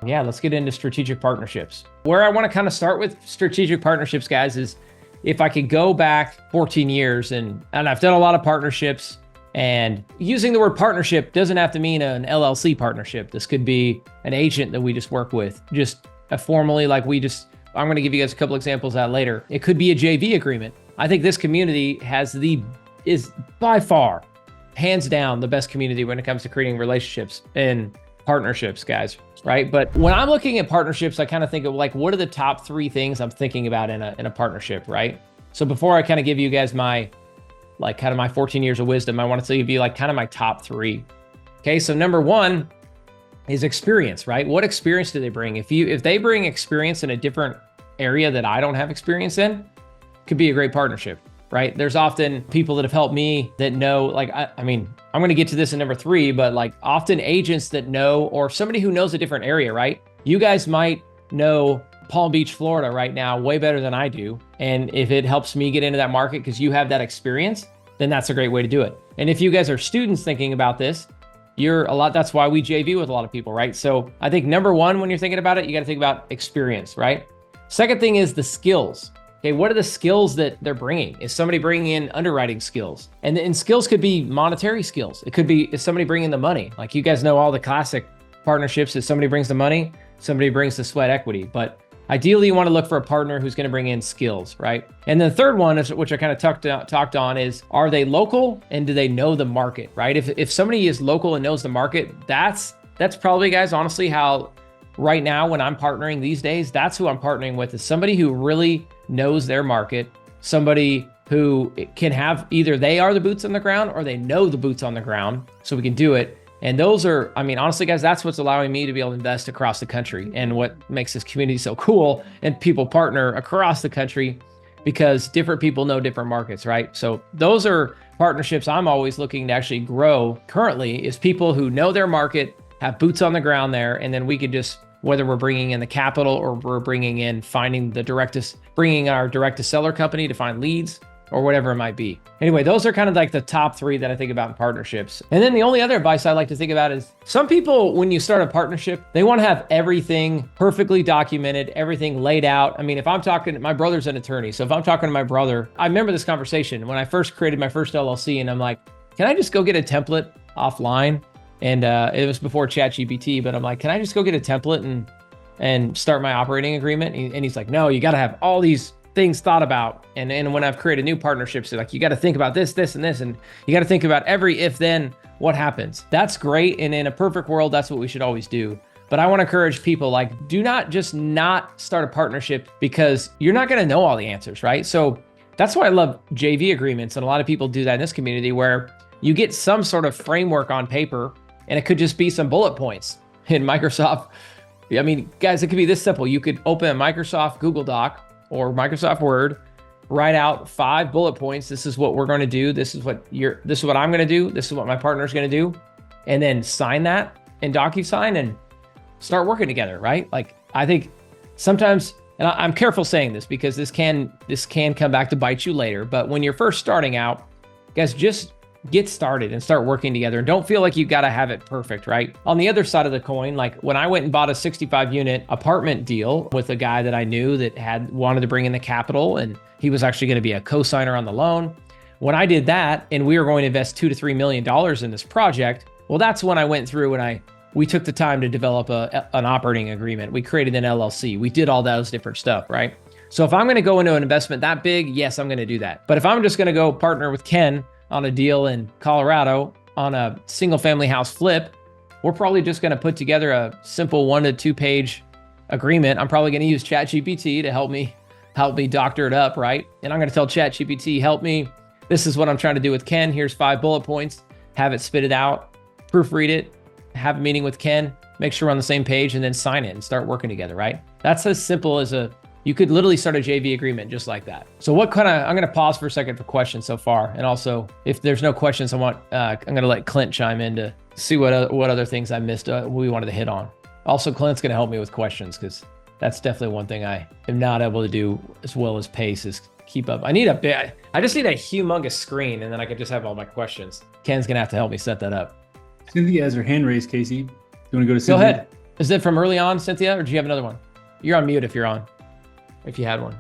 Yeah, let's get into strategic partnerships. Where I want to kind of start with strategic partnerships, guys, is if I could go back 14 years and I've done a lot of partnerships, and using the word partnership doesn't have to mean an LLC partnership. This could be an agent that we just work with, just formally, like I'm going to give you guys a couple examples of that later. It could be a JV agreement. I think this community is by far, hands down, the best community when it comes to creating relationships and partnerships, guys, right? But when I'm looking at partnerships, I kind of think of like, what are the top 3 things I'm thinking about in a partnership, right? So before I kind of give you guys my 14 years of wisdom, I want to give you like kind of my top 3. Okay, so number 1 is experience, right? What experience do they bring? If they bring experience in a different area that I don't have experience in, could be a great partnership, right? There's often people that have helped me that know, like, I mean, I'm going to get to this in number 3, but like often agents that know, or somebody who knows a different area, right? You guys might know Palm Beach, Florida right now way better than I do. And if it helps me get into that market because you have that experience, then that's a great way to do it. And if you guys are students thinking about this, that's why we JV with a lot of people, right? So I think number 1, when you're thinking about it, you got to think about experience, right? Second thing is the skills. Okay, what are the skills that they're bringing? Is somebody bringing in underwriting skills? And skills could be monetary skills. It could be, is somebody bringing the money? Like you guys know all the classic partnerships is somebody brings the money, somebody brings the sweat equity. But ideally, you want to look for a partner who's going to bring in skills, right? And the third one, which I kind of talked on, is are they local and do they know the market, right? If somebody is local and knows the market, that's probably, guys, honestly, how right now when I'm partnering these days, that's who I'm partnering with, is somebody who really knows their market, somebody who can have either they are the boots on the ground or they know the boots on the ground, so we can do it. And those are, I mean, honestly, guys, that's what's allowing me to be able to invest across the country and what makes this community so cool. And people partner across the country because different people know different markets, right? So those are partnerships I'm always looking to actually grow currently, is people who know their market, have boots on the ground there. And then we could just, whether we're bringing in the capital or we're bringing our direct to seller company to find leads or whatever it might be. Anyway, those are kind of like the top 3 that I think about in partnerships. And then the only other advice I like to think about is some people, when you start a partnership, they want to have everything perfectly documented, everything laid out. I mean, if I'm talking, my brother's an attorney. So if I'm talking to my brother, I remember this conversation when I first created my first LLC and I'm like, can I just go get a template offline? And it was before ChatGPT, but I'm like, can I just go get a template and start my operating agreement? And he's like, no, you got to have all these things thought about. And when I've created new partnerships, like you got to think about this, this, and this, and you got to think about every if then what happens. That's great. And in a perfect world, that's what we should always do. But I want to encourage people, like, do not just not start a partnership because you're not going to know all the answers, right? So that's why I love JV agreements. And a lot of people do that in this community where you get some sort of framework on paper. And it could just be some bullet points in Microsoft. I mean, guys, it could be this simple. You could open a Microsoft Google Doc or Microsoft Word, write out 5 bullet points. This is what we're going to do. This is what I'm going to do. This is what my partner's going to do. And then sign that in DocuSign and start working together, right? Like, I think sometimes, and I'm careful saying this because this can come back to bite you later. But when you're first starting out, guys, just get started and start working together, and don't feel like you got to have it perfect, right? On the other side of the coin, like when I went and bought a 65 unit apartment deal with a guy that I knew that wanted to bring in the capital, and he was actually going to be a co-signer on the loan. When I did that and we were going to invest $2 to $3 million in this project, well, that's when I went through and we took the time to develop an operating agreement. We created an LLC. We did all those different stuff, right? So if I'm going to go into an investment that big, yes, I'm going to do that. But if I'm just going to go partner with Ken on a deal in Colorado on a single family house flip, we're probably just going to put together a simple 1 to 2 page agreement. I'm probably going to use ChatGPT to help me doctor it up, right? And I'm going to tell ChatGPT, help me. This is what I'm trying to do with Ken. Here's 5 bullet points. Have it spit it out, proofread it, have a meeting with Ken, make sure we're on the same page, and then sign it and start working together, right? That's as simple as you could literally start a JV agreement just like that. So I'm going to pause for a second for questions so far. And also, if there's no questions, I'm going to let Clint chime in to see what other things I missed we wanted to hit on. Also, Clint's going to help me with questions because that's definitely one thing I am not able to do as well as Pace is keep up. I just need a humongous screen, and then I could just have all my questions. Ken's going to have to help me set that up. Cynthia has her hand raised, Casey. You want to go to Cynthia? Go ahead. Is it from early on, Cynthia, or do you have another one? You're on mute if you're on, if you had one.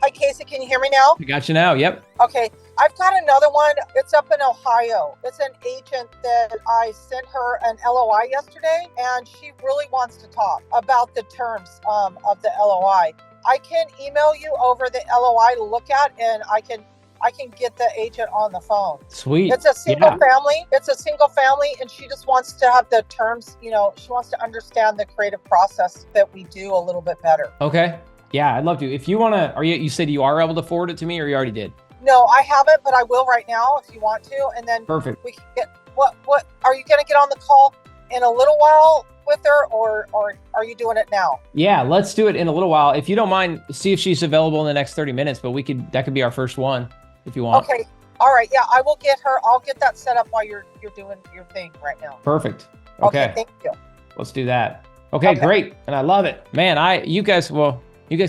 Hi, Casey. Can you hear me now? I got you now. Yep. Okay. I've got another one. It's up in Ohio. It's an agent that I sent her an LOI yesterday, and she really wants to talk about the terms of the LOI. I can email you over the LOI to look at, and I can get the agent on the phone. Sweet. It's a single family. It's a single family, and she just wants to have the terms, she wants to understand the creative process that we do a little bit better. Okay. Yeah, I'd love to. If you want to, you said you are able to forward it to me, or you already did? No, I haven't, but I will right now if you want to. And then perfect. We can get, what are you going to get on the call in a little while with her, or are you doing it now? Yeah, let's do it in a little while. If you don't mind, see if she's available in the next 30 minutes, but that could be our first one if you want. Okay. All right. Yeah, I will get her. I'll get that set up while you're doing your thing right now. Perfect. Okay. Thank you. Let's do that. Okay, great. And I love it. Man, you guys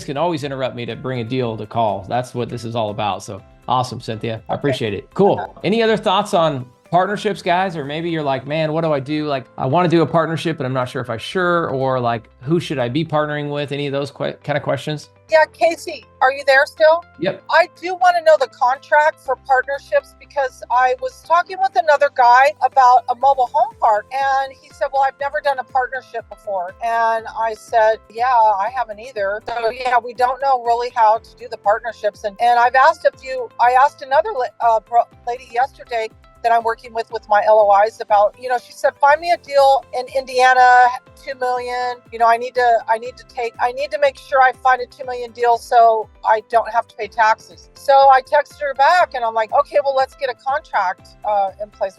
can always interrupt me to bring a deal to call. That's what this is all about. So awesome, Cynthia. I appreciate it. Cool. Any other thoughts on partnerships, guys? Or maybe you're like, man, what do I do? Like, I want to do a partnership, but I'm not sure if I should, or like, who should I be partnering with? Any of those kind of questions? Yeah, Casey, are you there still? Yep. I do want to know the contract for partnerships, because I was talking with another guy about a mobile home park, and he said, well, I've never done a partnership before. And I said, yeah, I haven't either. So yeah, we don't know really how to do the partnerships. And I've asked I asked another lady yesterday that I'm working with my LOIs about, she said, find me a deal in Indiana, 2 million. I need to make sure I find a 2 million deal so I don't have to pay taxes. So I texted her back, and I'm like, okay, well, let's get a contract in place.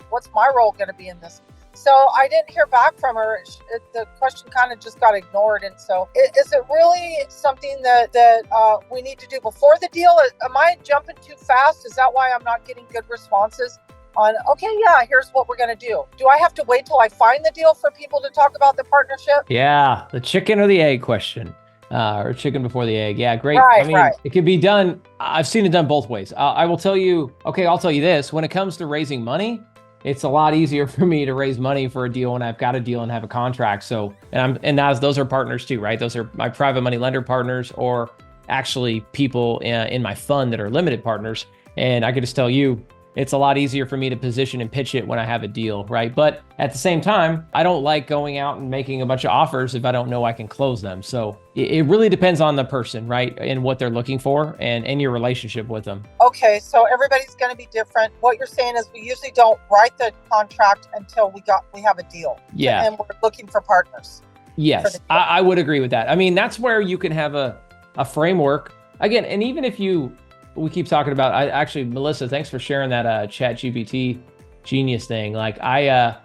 What's my role going to be in this? So I didn't hear back from her. The question kind of just got ignored. And so is it really something that we need to do before the deal? Am I jumping too fast? Is that why I'm not getting good responses on, okay, yeah, here's what we're going to do? Do I have to wait till I find the deal for people to talk about the partnership? Yeah, the chicken or the egg question. Or chicken before the egg. Yeah, great. Right. It can be done. I've seen it done both ways. I'll tell you this. When it comes to raising money, it's a lot easier for me to raise money for a deal when I've got a deal and have a contract. So, those are partners too, right? Those are my private money lender partners, or actually people in my fund that are limited partners. And I could just tell you, it's a lot easier for me to position and pitch it when I have a deal, right? But at the same time, I don't like going out and making a bunch of offers if I don't know I can close them. So it really depends on the person, right? And what they're looking for and your relationship with them. Okay, so everybody's going to be different. What you're saying is we usually don't write the contract until we have a deal. Yeah. And we're looking for partners. Yes, I would agree with that. That's where you can have a framework. Again, and even if we keep talking about, Melissa, thanks for sharing that ChatGPT genius thing. Like I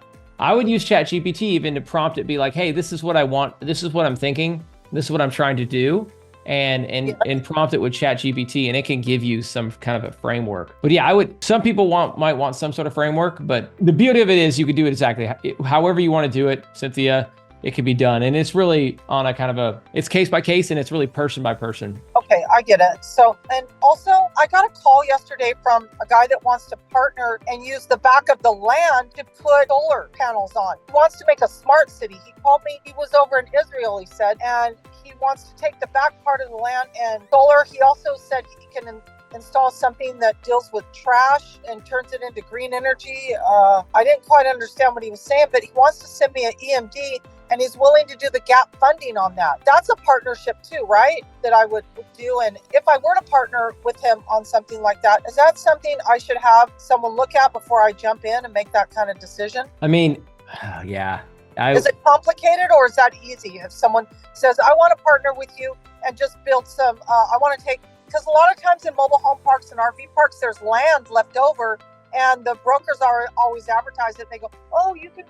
would use ChatGPT even to prompt it, be like, hey, this is what I want. This is what I'm thinking. This is what I'm trying to do. And prompt it with ChatGPT, and it can give you some kind of a framework. But yeah, some people might want some sort of framework, but the beauty of it is you can do it exactly however you want to do it, Cynthia. It can be done. And it's really on a kind of it's case by case, and it's really person by person. Okay, I get it. So, and also I got a call yesterday from a guy that wants to partner and use the back of the land to put solar panels on. He wants to make a smart city. He called me, he was over in Israel, he said, and he wants to take the back part of the land and solar. He also said he can install something that deals with trash and turns it into green energy. I didn't quite understand what he was saying, but he wants to send me an EMD, and he's willing to do the gap funding on that. That's a partnership too, right? That I would do. And if I were to partner with him on something like that, is that something I should have someone look at before I jump in and make that kind of decision? Yeah. Is it complicated, or is that easy? If someone says, I want to partner with you and just build some, because a lot of times in mobile home parks and RV parks, there's land left over, and the brokers are always advertise it. They go, oh, you can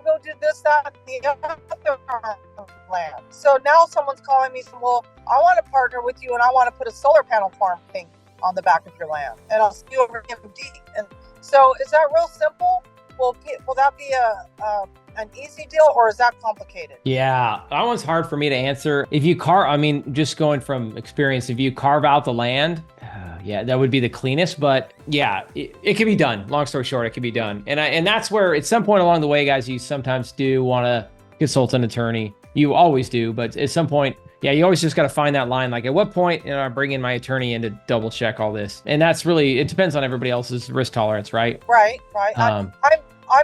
go do this, that, the other land. So now someone's calling me saying, well, I want to partner with you, and I want to put a solar panel farm thing on the back of your land, and I'll see you over MD. And so is that real simple? Will that be an easy deal, or is that complicated? Yeah, that one's hard for me to answer. If you just going from experience, if you carve out the land, yeah, that would be the cleanest. But yeah, it can be done. Long story short, it can be done. And that's where at some point along the way, guys, you sometimes do want to consultant attorney. You always do, but at some point, yeah, you always just got to find that line. Like, at what point I bring in my attorney in to double check all this? And that's really, it depends on everybody else's risk tolerance, right? Right. I'm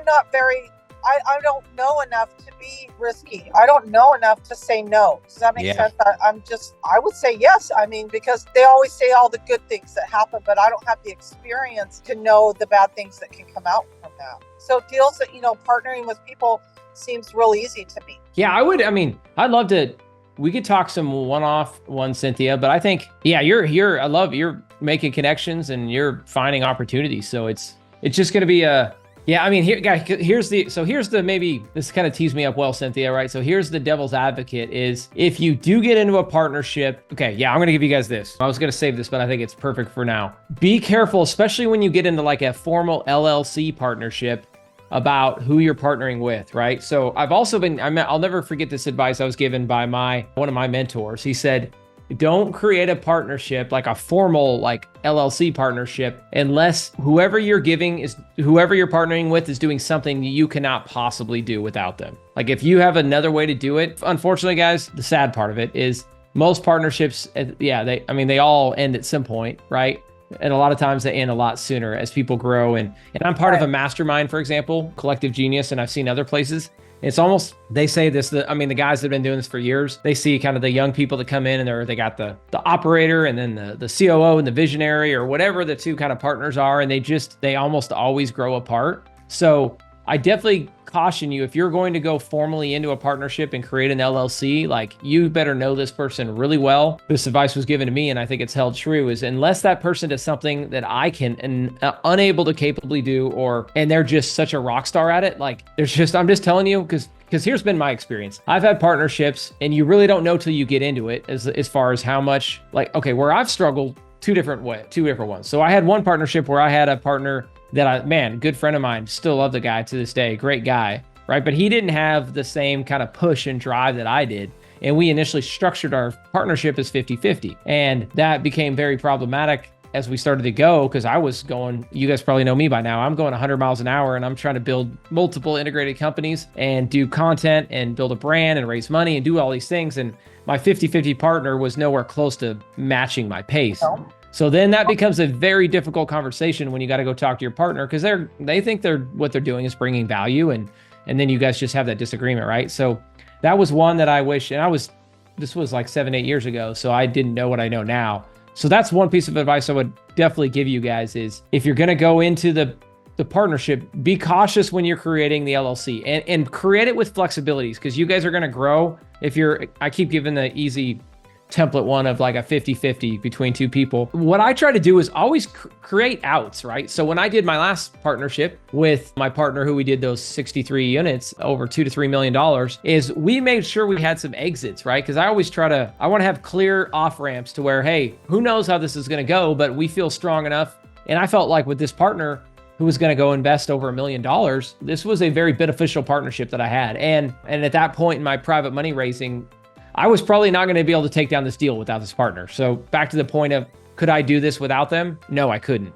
not very, I don't know enough to be risky. I don't know enough to say no. Does that make sense? I would say yes. I mean, because they always say all the good things that happen, but I don't have the experience to know the bad things that can come out from that. So deals that, partnering with people seems real easy to me. Yeah, I'd love to, we could talk some one-off, Cynthia, but I think, yeah, you're making connections and you're finding opportunities. So it's just going to be maybe this kind of tees me up well, Cynthia, right? So here's the devil's advocate is if you do get into a partnership, okay, yeah, I'm going to give you guys this. I was going to save this, but I think it's perfect for now. Be careful, especially when you get into like a formal LLC partnership, about who you're partnering with, right? So I've also I'll never forget this advice I was given by one of my mentors. He said, don't create a partnership, like a formal like LLC partnership, unless whoever you're partnering with is doing something you cannot possibly do without them. Like if you have another way to do it, unfortunately, guys, the sad part of it is most partnerships, they all end at some point, right? And a lot of times they end a lot sooner as people grow. And I'm part of a mastermind, for example, Collective Genius, and I've seen other places. It's almost, they say this, the guys that have been doing this for years, they see kind of the young people that come in and they got the operator and then the COO and the visionary or whatever the two kind of partners are. And they almost always grow apart. So I definitely caution you, if you're going to go formally into a partnership and create an LLC, like you better know this person really well. This advice was given to me and I think it's held true, is unless that person does something that I can and unable to capably do, and they're just such a rock star at it, like I'm just telling you, because here's been my experience. I've had partnerships and you really don't know till you get into it as far as how much, like, okay, where I've struggled two different ones. So I had one partnership where I had a partner that good friend of mine, still love the guy to this day, great guy, right? But he didn't have the same kind of push and drive that I did. And we initially structured our partnership as 50-50. And that became very problematic as we started to go, because I was going, you guys probably know me by now, I'm going 100 miles an hour and I'm trying to build multiple integrated companies and do content and build a brand and raise money and do all these things. And my 50-50 partner was nowhere close to matching my pace. No. So then that becomes a very difficult conversation when you got to go talk to your partner, because they think what they're doing is bringing value, and then you guys just have that disagreement, right? So that was one that I wish, and this was like 7-8 years ago, so I didn't know what I know now. So that's one piece of advice I would definitely give you guys is if you're going to go into the partnership, be cautious when you're creating the LLC and create it with flexibilities, because you guys are going to grow. I keep giving the easy template one of like a 50-50 between two people. What I try to do is always create outs, right? So when I did my last partnership with my partner, who we did those 63 units over $2 to $3 million, is we made sure we had some exits, right? Because I want to have clear off ramps to where, hey, who knows how this is going to go, but we feel strong enough. And I felt like with this partner who was going to go invest over $1 million, this was a very beneficial partnership that I had. And at that point in my private money raising, I was probably not going to be able to take down this deal without this partner. So back to the point of, could I do this without them? No, I couldn't.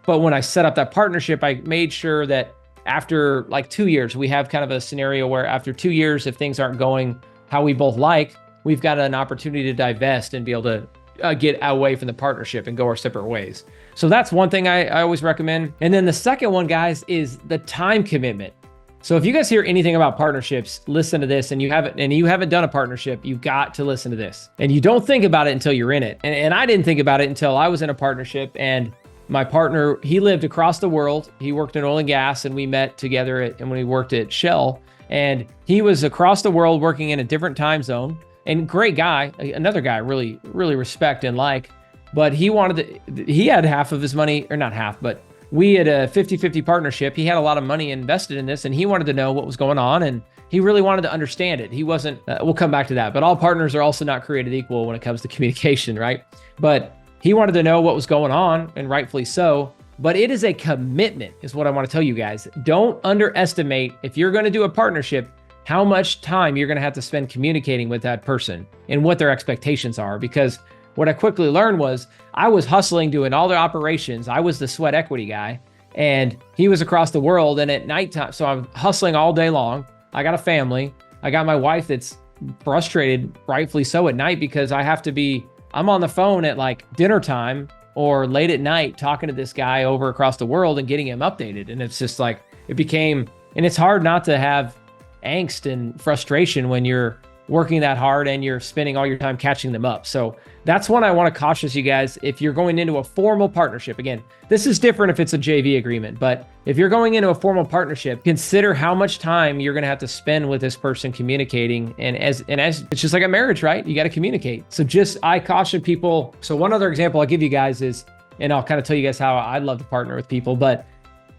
But when I set up that partnership, I made sure that after like 2 years, we have kind of a scenario where after 2 years, if things aren't going how we both like, we've got an opportunity to divest and be able to get away from the partnership and go our separate ways. So that's one thing I always recommend. And then the second one, guys, is the time commitment. So if you guys hear anything about partnerships, listen to this, and you haven't done a partnership, you've got to listen to this. And you don't think about it until you're in it. And I didn't think about it until I was in a partnership, and my partner, he lived across the world. He worked in oil and gas, and we met together and when he worked at Shell, and he was across the world working in a different time zone, and great guy, another guy, really, really respect and like, but he had half of his money, or not half, but we had a 50-50 partnership. He had a lot of money invested in this, and he wanted to know what was going on, and he really wanted to understand it. He wasn't, we'll come back to that, but all partners are also not created equal when it comes to communication, right? But he wanted to know what was going on, and rightfully so, but it is a commitment, is what I want to tell you guys. Don't underestimate, if you're going to do a partnership, how much time you're going to have to spend communicating with that person and what their expectations are, because what I quickly learned was I was hustling, doing all the operations. I was the sweat equity guy, and he was across the world, and at nighttime. So I'm hustling all day long. I got a family. I got my wife that's frustrated, rightfully so, at night because I'm on the phone at like dinner time or late at night talking to this guy over across the world and getting him updated. And it's just like, and it's hard not to have angst and frustration when you're working that hard and you're spending all your time catching them up. So that's one I want to caution you guys. If you're going into a formal partnership, again, this is different if it's a JV agreement, but if you're going into a formal partnership, consider how much time you're going to have to spend with this person communicating. And as it's just like a marriage, right? You got to communicate. So I caution people. So one other example I'll give you guys is, and I'll kind of tell you guys how I love to partner with people, but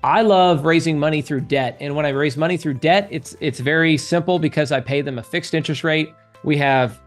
I love raising money through debt. And when I raise money through debt, it's very simple because I pay them a fixed interest rate. We have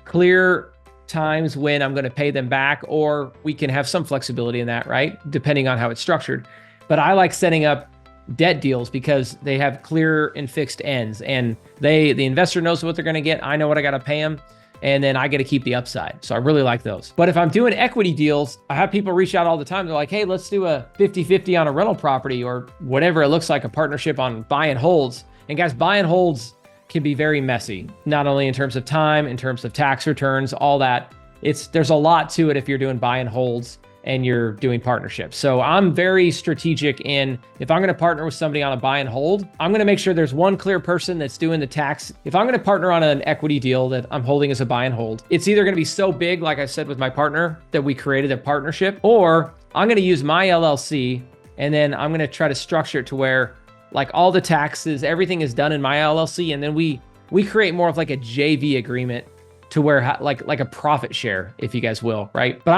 clear times when I'm going to pay them back, or we can have some flexibility in that, right? Depending on how it's structured. But I like setting up debt deals because they have clear and fixed ends, and the investor knows what they're going to get. I know what I got to pay them, and then I get to keep the upside. So I really like those. But if I'm doing equity deals, I have people reach out all the time. They're like, hey, let's do a 50-50 on a rental property or whatever it looks like, a partnership on buy and holds. And guys, buy and holds can be very messy, not only in terms of time, in terms of tax returns, all that. There's a lot to it if you're doing buy and holds and you're doing partnerships. So I'm very strategic in, if I'm going to partner with somebody on a buy and hold, I'm going to make sure there's one clear person that's doing the tax. If I'm going to partner on an equity deal that I'm holding as a buy and hold, it's either going to be so big, like I said with my partner, that we created a partnership, or I'm going to use my LLC and then I'm going to try to structure it to where like all the taxes, everything is done in my LLC. And then we create more of like a JV agreement to where like a profit share, if you guys will, right? But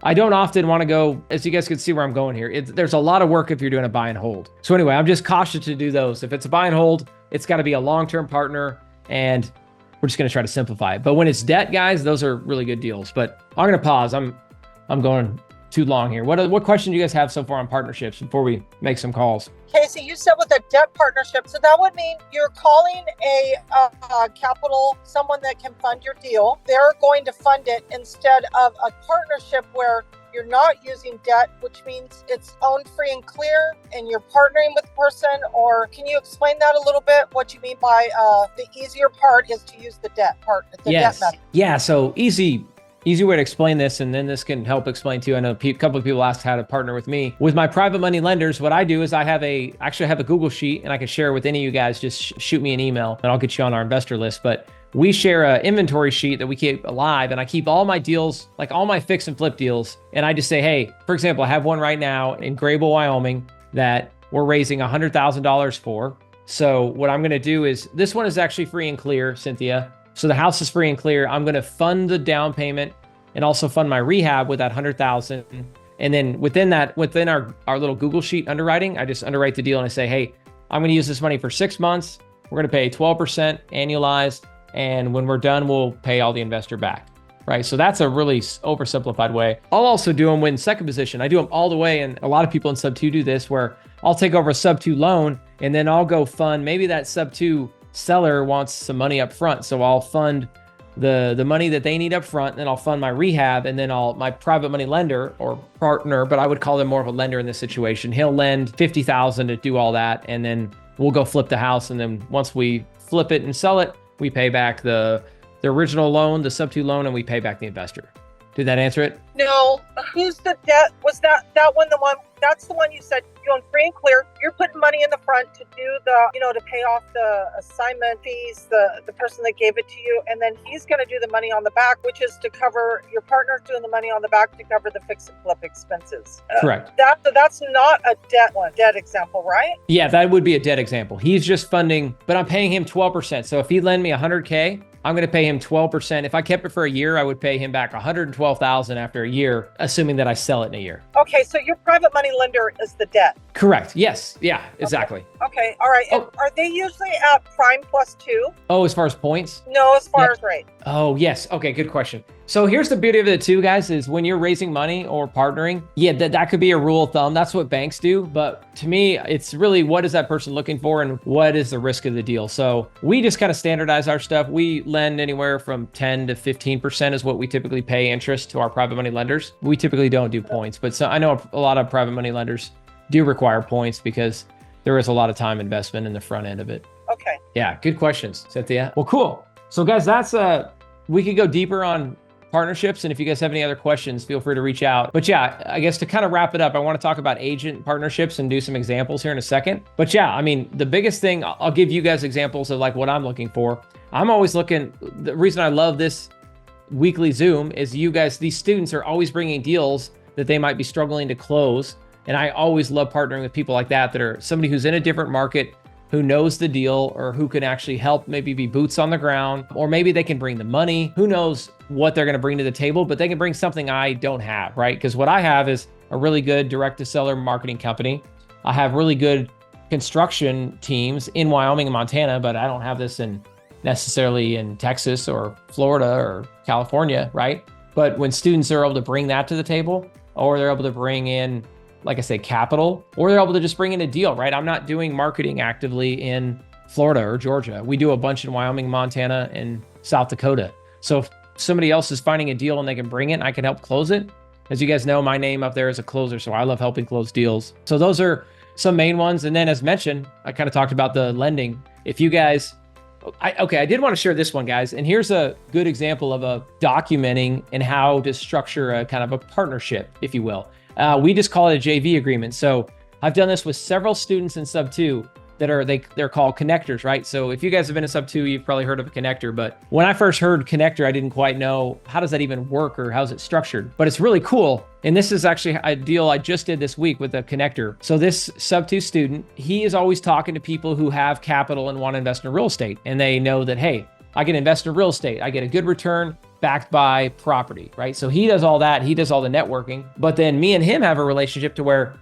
I don't often want to go, as you guys can see where I'm going here. There's a lot of work if you're doing a buy and hold. So anyway, I'm just cautious to do those. If it's a buy and hold, it's got to be a long-term partner, and we're just going to try to simplify it. But when it's debt, guys, those are really good deals. But I'm going to pause. I'm going too long here. What question do you guys have so far on partnerships before we make some calls? Casey, you said with a debt partnership, so that would mean you're calling a capital, someone that can fund your deal. They're going to fund it instead of a partnership where you're not using debt, which means it's owned free and clear and you're partnering with the person. Or can you explain that a little bit? What you mean by the easier part is to use the debt part, the debt method. Yeah, so easy way to explain this, and then this can help explain too. I know a couple of people asked how to partner with me. With my private money lenders, what I do is I actually have a Google sheet, and I can share with any of you guys. Just shoot me an email and I'll get you on our investor list. But we share an inventory sheet that we keep alive, and I keep all my deals, like all my fix and flip deals. And I just say, hey, for example, I have one right now in Grable, Wyoming that we're raising $100,000 for. So what I'm going to do is, this one is actually free and clear, Cynthia. So the house is free and clear. I'm going to fund the down payment and also fund my rehab with that $100,000. And then within our little Google sheet underwriting, I just underwrite the deal and I say, hey, I'm going to use this money for 6 months. We're going to pay 12% annualized. And when we're done, we'll pay all the investor back, right? So that's a really oversimplified way. I'll also do them when second position. I do them all the way. And a lot of people in sub 2 do this, where I'll take over a sub 2 loan and then I'll go fund, maybe that sub 2 seller wants some money up front. So I'll fund the money that they need up front, and then I'll fund my rehab, and then my private money lender or partner, but I would call them more of a lender in this situation. He'll lend $50,000 to do all that, and then we'll go flip the house. And then once we flip it and sell it, we pay back the original loan, the sub 2 loan, and we pay back the investor. Did that answer it? No. Who's the debt? Was that one the one? That's the one you said you're on free and clear. You're putting money in the front to do to pay off the assignment fees, the person that gave it to you, and then he's going to do the money on the back, which is to cover your partner's doing the money on the back to cover the fix and flip expenses. Correct. That's not a debt example, right? Yeah, that would be a debt example. He's just funding, but I'm paying him 12%. So if he lend me $100K, I'm going to pay him 12%. If I kept it for a year, I would pay him back $112,000 after a year, assuming that I sell it in a year. Okay, so your private money lender is the debt. Correct. Yes. Yeah, exactly. Okay. All right. And are they usually at prime +2? Oh, as far as points? No, as far as rate. Oh, yes. Okay, good question. So here's the beauty of it too, guys, is when you're raising money or partnering, that could be a rule of thumb. That's what banks do. But to me, it's really, what is that person looking for and what is the risk of the deal? So we just kind of standardize our stuff. We lend anywhere from 10 to 15% is what we typically pay interest to our private money lenders. We typically don't do points, but so I know a lot of private money lenders do require points because there is a lot of time investment in the front end of it. Okay. Okay. Yeah, good questions, Cynthia. Well, cool. So guys, that's we could go deeper on partnerships. And if you guys have any other questions, feel free to reach out. But yeah, I guess to kind of wrap it up, I want to talk about agent partnerships and do some examples here in a second. But yeah, I mean, the biggest thing, I'll give you guys examples of like what I'm looking for. I'm always looking, the reason I love this weekly Zoom is you guys, these students are always bringing deals that they might be struggling to close. And I always love partnering with people like that are somebody who's in a different market, who knows the deal, or who can actually help maybe be boots on the ground, or maybe they can bring the money. Who knows what they're going to bring to the table, but they can bring something I don't have, right? Because what I have is a really good direct to seller marketing company. I have really good construction teams in Wyoming and Montana, but I don't have this necessarily in Texas or Florida or California, right? But when students are able to bring that to the table, or they're able to bring in, like I say, capital, or they're able to just bring in a deal, right? I'm not doing marketing actively in Florida or Georgia. We do a bunch in Wyoming, Montana, and South Dakota. So if somebody else is finding a deal and they can bring it, and I can help close it. As you guys know, my name up there is a closer, so I love helping close deals. So those are some main ones. And then as mentioned, I kind of talked about the lending. If you guys, I did want to share this one, guys. And here's a good example of a documenting and how to structure a kind of a partnership, if you will. We just call it a JV agreement. So I've done this with several students in sub 2 that they're called connectors, right? So if you guys have been in sub 2, you've probably heard of a connector, but when I first heard connector, I didn't quite know how does that even work or how's it structured, but it's really cool. And this is actually a deal I just did this week with a connector. So this sub 2 student, he is always talking to people who have capital and want to invest in real estate. And they know that, hey, I can invest in real estate. I get a good return backed by property, right? So he does all that. He does all the networking, but then me and him have a relationship to where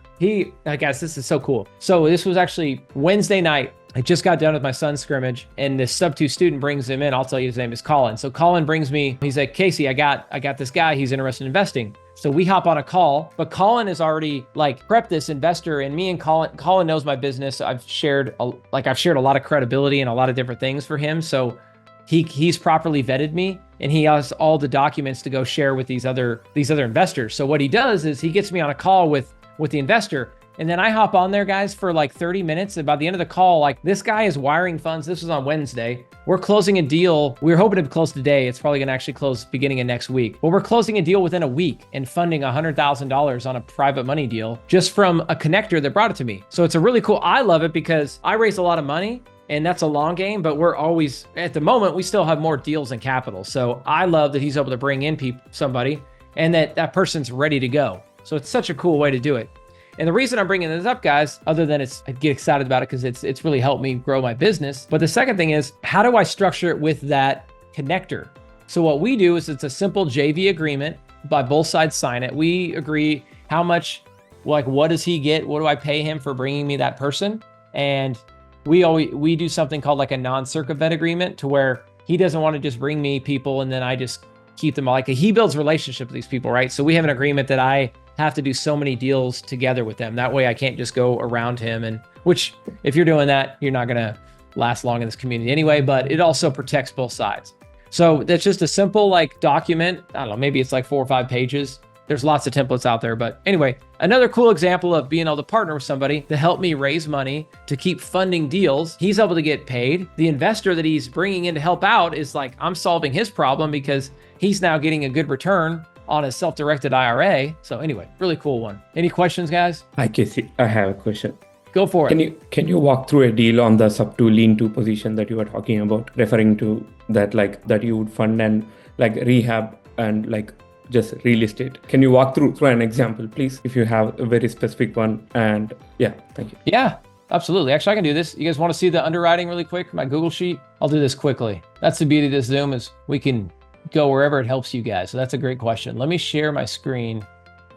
guys, this is so cool. So this was actually Wednesday night. I just got done with my son's scrimmage and this sub 2 student brings him in. I'll tell you his name is Colin. So Colin brings me, he's like, Casey, I got this guy. He's interested in investing. So we hop on a call, but Colin has already like prepped this investor, and me and Colin knows my business. I've shared a lot of credibility and a lot of different things for him. So he's properly vetted me, and he has all the documents to go share with these other investors. So what he does is he gets me on a call with the investor, and then I hop on there, guys, for like 30 minutes. And by the end of the call, like this guy is wiring funds. This was on Wednesday. We're closing a deal. We were hoping to close today. It's probably going to actually close beginning of next week, but we're closing a deal within a week and funding $100,000 on a private money deal just from a connector that brought it to me. So it's a really cool, I love it because I raise a lot of money, and that's a long game, but we're always, at the moment, we still have more deals and capital. So I love that he's able to bring in somebody and that person's ready to go. So it's such a cool way to do it. And the reason I'm bringing this up, guys, other than I get excited about it because it's really helped me grow my business. But the second thing is, how do I structure it with that connector? So what we do is it's a simple JV agreement by both sides sign it. We agree how much, like, what does he get? What do I pay him for bringing me that person? And we do something called like a non-circumvent agreement, to where he doesn't want to just bring me people and then I just keep them. Like, he builds relationships with these people, right? So we have an agreement that I have to do so many deals together with them. That way I can't just go around him, and which if you're doing that, you're not going to last long in this community anyway, but it also protects both sides. So that's just a simple like document. I don't know, maybe it's like 4 or 5 pages. There's lots of templates out there, but anyway, another cool example of being able to partner with somebody to help me raise money to keep funding deals. He's able to get paid. The investor that he's bringing in to help out is like, I'm solving his problem because he's now getting a good return on a self-directed IRA. So anyway, really cool one. Any questions, guys? Hi, Casey. I have a question. Go for it. Can you walk through a deal on the sub 2 lean to position that you were talking about, referring to that, like that you would fund and like rehab and like just relist it? Can you walk through an example, please, if you have a very specific one? And yeah, thank you. Yeah, absolutely. Actually, I can do this. You guys want to see the underwriting really quick, my Google sheet? I'll do this quickly. That's the beauty of this Zoom, is we can go wherever it helps you guys. So that's a great question. Let me share my screen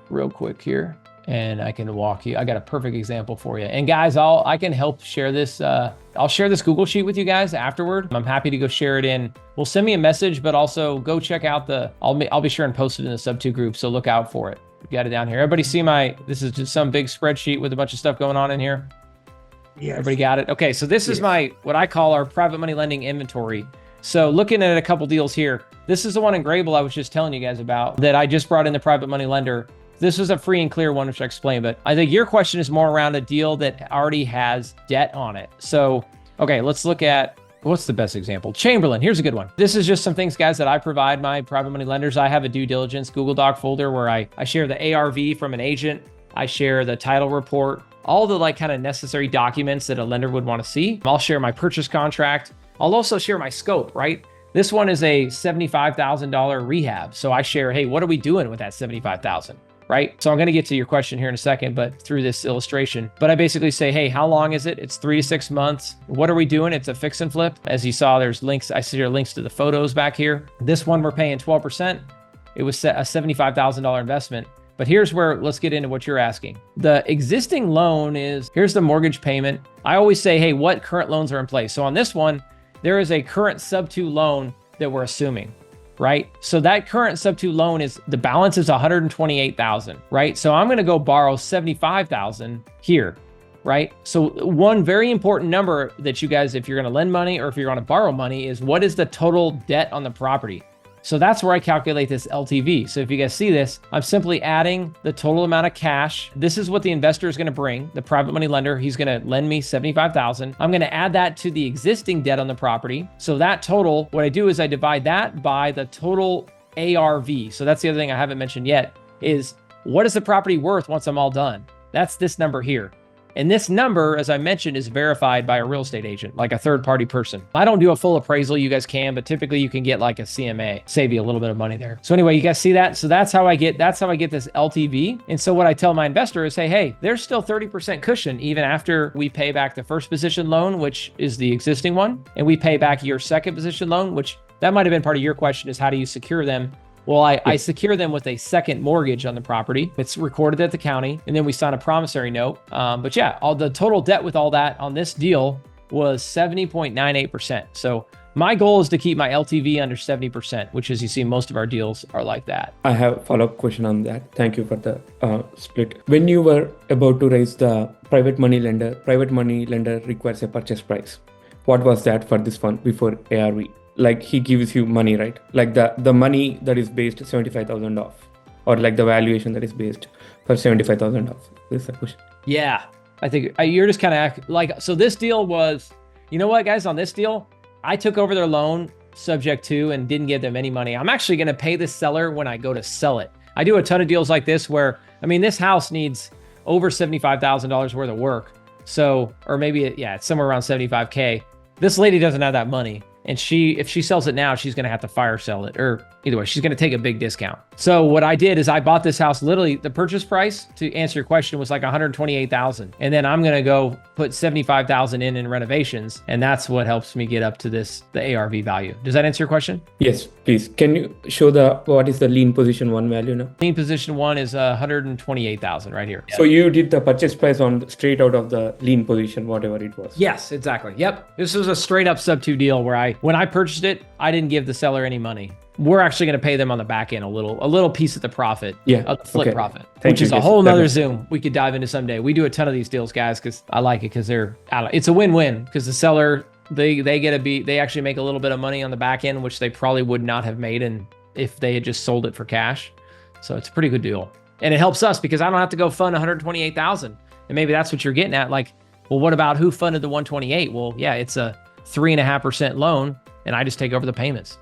real quick here, and I can walk you. I got a perfect example for you. And guys, I can help share this. I'll share this Google sheet with you guys afterward. I'm happy to go share it in. Well, send me a message, but also go check out I'll be sure and post it in the sub 2 group. So look out for it. Got it down here. Everybody see this is just some big spreadsheet with a bunch of stuff going on in here. Yes. Everybody got it? Okay. So this is what I call our private money lending inventory. So looking at a couple deals here, this is the one in Grable I was just telling you guys about that I just brought in the private money lender. This was a free and clear one, which I explained, but I think your question is more around a deal that already has debt on it. So Okay, let's look at, what's the best example? Chamberlain, here's a good one. This is just some things, guys, that I provide my private money lenders. I have a due diligence Google Doc folder where I share the ARV from an agent. I share the title report, all the like kind of necessary documents that a lender would want to see. I'll share my purchase contract. I'll also share my scope, right? This one is a $75,000 rehab. So I share, hey, what are we doing with that $75,000? Right? So I'm going to get to your question here in a second, but through this illustration, but I basically say, hey, how long is it? It's 3 to 6 months. What are we doing? It's a fix and flip. As you saw, there's links. I see your links to the photos back here. This one, we're paying 12%. It was a $75,000 investment. But here's where, let's get into what you're asking. The existing loan is, here's the mortgage payment. I always say, hey, what current loans are in place? So on this one, there is a current sub-2 loan that we're assuming, right? So that current sub-2 loan is, the balance is $128,000, right? So I'm going to go borrow $75,000 here, right? So one very important number that you guys, if you're going to lend money or if you're going to borrow money, is what is the total debt on the property? So that's where I calculate this LTV. So if you guys see this, I'm simply adding the total amount of cash. This is what the investor is going to bring, the private money lender. He's going to lend me $75,000. I'm going to add that to the existing debt on the property. So that total, what I do is I divide that by the total ARV. So that's the other thing I haven't mentioned yet, is what is the property worth once I'm all done? That's this number here. And this number, as I mentioned, is verified by a real estate agent, like a third-party person. I don't do a full appraisal, you guys can, but typically you can get like a CMA, save you a little bit of money there. So anyway, you guys see that? So that's how I get this LTV. And so what I tell my investor is, hey, there's still 30% cushion even after we pay back the first position loan, which is the existing one, and we pay back your second position loan, which that might have been part of your question, is how do you secure them? Well, I secure them with a second mortgage on the property. It's recorded at the county, and then we sign a promissory note. But yeah, all the total debt with all that on this deal was 70.98%. So my goal is to keep my LTV under 70%, which, as you see, most of our deals are like that. I have a follow-up question on that. Thank you for the split. When you were about to raise the private money lender requires a purchase price. What was that for this fund before ARV? Like he gives you money, right? Like the money that is based 75,000 off, or like the valuation that is based for 75,000 off. This is the question. Yeah, I think you're just kind of like, so this deal was, you know what, guys, on this deal, I took over their loan subject to and didn't give them any money. I'm actually going to pay the seller when I go to sell it. I do a ton of deals like this where, I mean, this house needs over $75,000 worth of work. So, or maybe, it's somewhere around 75K. This lady doesn't have that money. And if she sells it now, she's going to have to fire sell it, or either way, she's going to take a big discount. So what I did is I bought this house, literally the purchase price, to answer your question, was like $128,000. And then I'm going to go put $75,000 in renovations. And that's what helps me get up to the ARV value. Does that answer your question? Yes, please. Can you show what is the lien position 1 value now? Lien position 1 is $128,000 right here. So you did the purchase price on straight out of the lien position, whatever it was. Yes, exactly. Yep. This was a straight up sub-2 deal where when I purchased it, I didn't give the seller any money. We're actually going to pay them on the back end a little piece of the profit, of the flip profit, which is a whole nother Zoom we could dive into someday. We do a ton of these deals, guys, because I like it because it's a win-win, because the seller, they actually make a little bit of money on the back end, which they probably would not have made if they had just sold it for cash. So it's a pretty good deal. And it helps us because I don't have to go fund $128,000. And maybe that's what you're getting at. Like, well, what about who funded the 128? Well, yeah, it's a 3.5% loan, and I just take over the payments.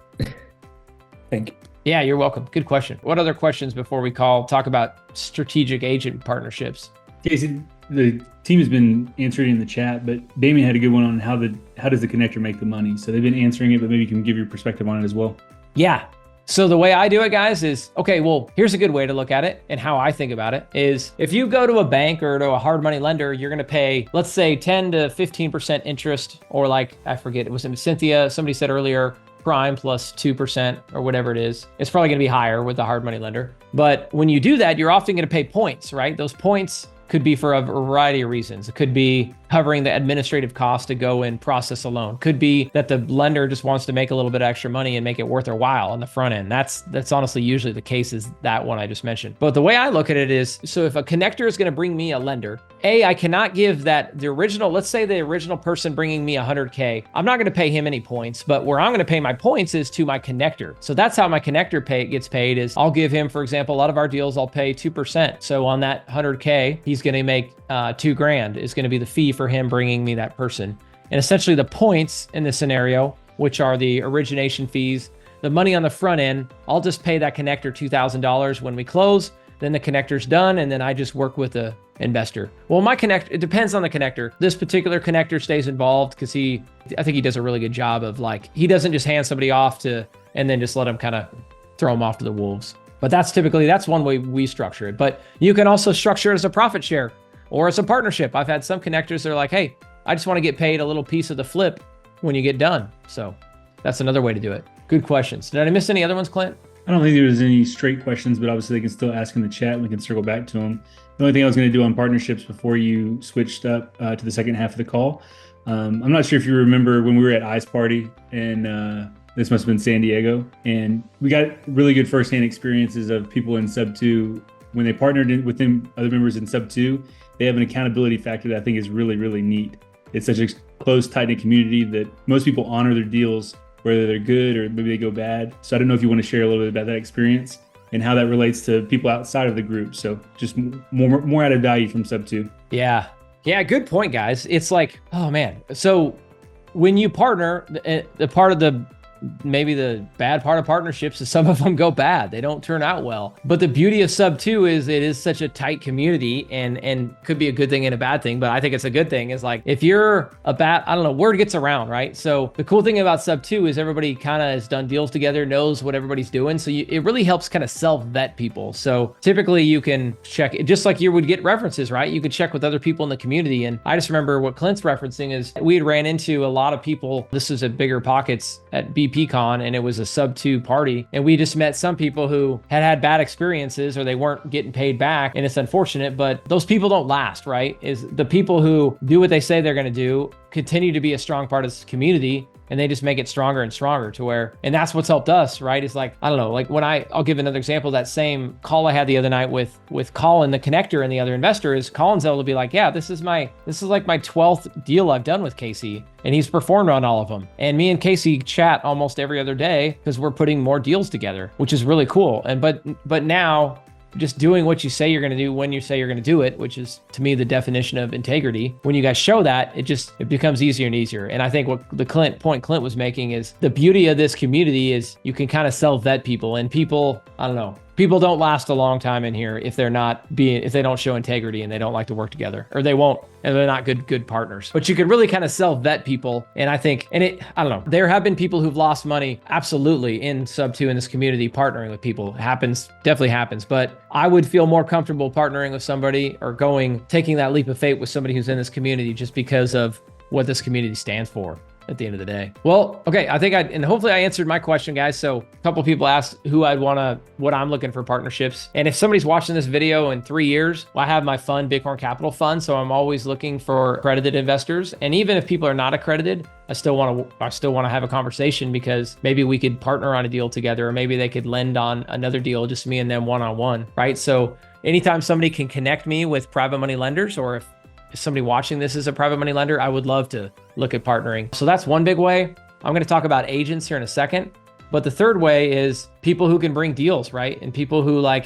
Thank you. Yeah, you're welcome. Good question. What other questions before we talk about strategic agent partnerships? Jason, the team has been answering in the chat, but Damien had a good one on how does the connector make the money? So they've been answering it, but maybe you can give your perspective on it as well. Yeah. So the way I do it, guys, is, okay, well, here's a good way to look at it, and how I think about it is, if you go to a bank or to a hard money lender, you're going to pay, let's say 10 to 15% interest, or like, I forget, it was Cynthia, somebody said earlier, prime plus 2% or whatever it is. It's probably going to be higher with the hard money lender. But when you do that, you're often going to pay points, right? Those points could be for a variety of reasons. It could be covering the administrative cost to go and process a loan. Could be that the lender just wants to make a little bit of extra money and make it worth their while on the front end. That's honestly usually the case, is that one I just mentioned. But the way I look at it is, so if a connector is going to bring me a lender, I cannot give let's say the original person bringing me 100K, I'm not going to pay him any points, but where I'm going to pay my points is to my connector. So that's how my connector gets paid, is I'll give him, for example, a lot of our deals, I'll pay 2%. So on that 100K, he's going to make $2,000 is going to be the fee for him bringing me that person. And essentially the points in this scenario, which are the origination fees, the money on the front end, I'll just pay that connector $2,000 when we close. Then the connector's done, and then I just work with the investor. Well, my connector, it depends on the connector. This particular connector stays involved because I think he does a really good job of like, he doesn't just hand somebody off and then just let them kind of throw them off to the wolves. But that's one way we structure it. But you can also structure it as a profit share or as a partnership. I've had some connectors that are like, hey, I just want to get paid a little piece of the flip when you get done. So that's another way to do it. Good questions. Did I miss any other ones, Clint? I don't think there was any straight questions, but obviously they can still ask in the chat and we can circle back to them. The only thing I was going to do on partnerships before you switched up to the second half of the call, I'm not sure if you remember when we were at Ice Party, and this must have been San Diego, and we got really good firsthand experiences of people in Sub 2 when they partnered with other members in Sub 2. They have an accountability factor that I think is really, really neat. It's such a close, tight-knit community that most people honor their deals, whether they're good or maybe they go bad. So I don't know if you want to share a little bit about that experience and how that relates to people outside of the group. So just more added value from Sub 2. Yeah, good point, guys. It's like, oh man. So when you partner, the part of maybe the bad part of partnerships is some of them go bad. They don't turn out well. But the beauty of Sub 2 is it is such a tight community, and could be a good thing and a bad thing, but I think it's a good thing. Is like, if you're word gets around, right? So the cool thing about Sub 2 is everybody kind of has done deals together, knows what everybody's doing. So it really helps kind of self-vet people. So typically you can check it, just like you would get references, right? You could check with other people in the community. And I just remember what Clint's referencing is we had ran into a lot of people. This is at Bigger Pockets at BPCon, and it was a Sub 2 party. And we just met some people who had bad experiences or they weren't getting paid back. And it's unfortunate, but those people don't last, right? Is the people who do what they say they're going to do continue to be a strong part of this community, and they just make it stronger and stronger to where, and that's what's helped us, right? It's like, I don't know, like when I'll give another example, that same call I had the other night with Colin, the connector, and the other investor, is Colin's able to be like, yeah, this is like my 12th deal I've done with Casey, and he's performed on all of them. And me and Casey chat almost every other day because we're putting more deals together, which is really cool. And but now, just doing what you say you're going to do when you say you're going to do it, which is to me the definition of integrity. When you guys show that, it becomes easier and easier. And I think what the point Clint was making is the beauty of this community is you can kind of self-vet people, and people, I don't know, people don't last a long time in here if they don't show integrity and they don't like to work together, or they're not good partners. But you can really kind of self-vet people. And I think, I don't know, there have been people who've lost money absolutely in Sub 2 in this community partnering with people. Definitely happens. But I would feel more comfortable partnering with somebody or taking that leap of faith with somebody who's in this community just because of what this community stands for at the end of the day. Well, okay, I think and hopefully I answered my question, guys. So a couple people asked what I'm looking for partnerships. And if somebody's watching this video in 3 years, I have my fund, Bighorn Capital Fund. So I'm always looking for accredited investors. And even if people are not accredited, I still want to have a conversation, because maybe we could partner on a deal together, or maybe they could lend on another deal, just me and them one-on-one, right? So anytime somebody can connect me with private money lenders, or if somebody watching this is a private money lender, I would love to look at partnering. So that's one big way. I'm going to talk about agents here in a second. But the third way is people who can bring deals, right? And people who I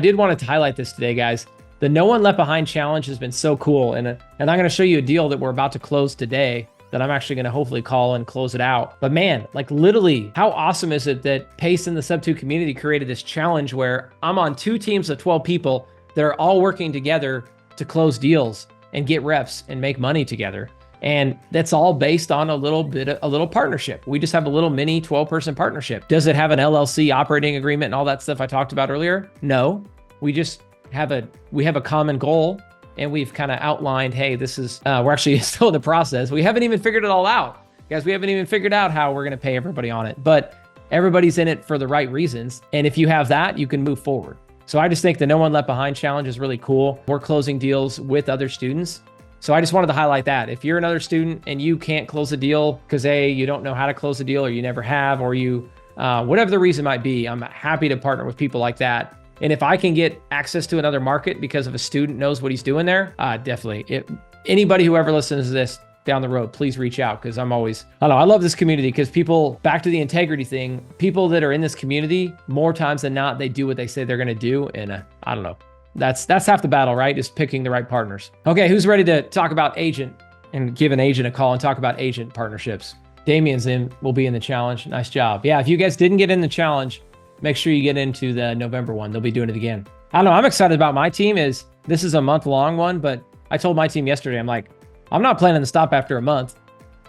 did want to highlight this today, guys. The No One Left Behind challenge has been so cool. And I'm going to show you a deal that we're about to close today that I'm actually going to hopefully call and close it out. But man, like literally, how awesome is it that Pace and the Sub 2 community created this challenge where I'm on 2 teams of 12 people that are all working together to close deals and get reps and make money together. And that's all based on a little partnership. We just have a little mini 12-person partnership. Does it have an LLC operating agreement and all that stuff I talked about earlier? No, we just have a common goal, and we've kind of outlined, hey, this is, we're actually still in the process. We haven't even figured it all out. Guys, we haven't even figured out how we're going to pay everybody on it, but everybody's in it for the right reasons. And if you have that, you can move forward. So I just think the No One Left Behind challenge is really cool. We're closing deals with other students. So I just wanted to highlight that. If you're another student and you can't close a deal because you don't know how to close a deal, or you never have, or you, whatever the reason might be, I'm happy to partner with people like that. And if I can get access to another market because of a student knows what he's doing there, definitely. Anybody who ever listens to this down the road, please reach out, because I love this community, because people, back to the integrity thing, people that are in this community, more times than not, they do what they say they're going to do. And I don't know. That's half the battle, right? Is picking the right partners. Okay, who's ready to talk about agent and give an agent a call and talk about agent partnerships. Damien's will be in the challenge. Nice job. Yeah, if you guys didn't get in the challenge, make sure you get into the November one. They'll be doing it again. I don't know. I'm excited about my team. This is a month-long one, but I told my team yesterday, I'm like, I'm not planning to stop after a month.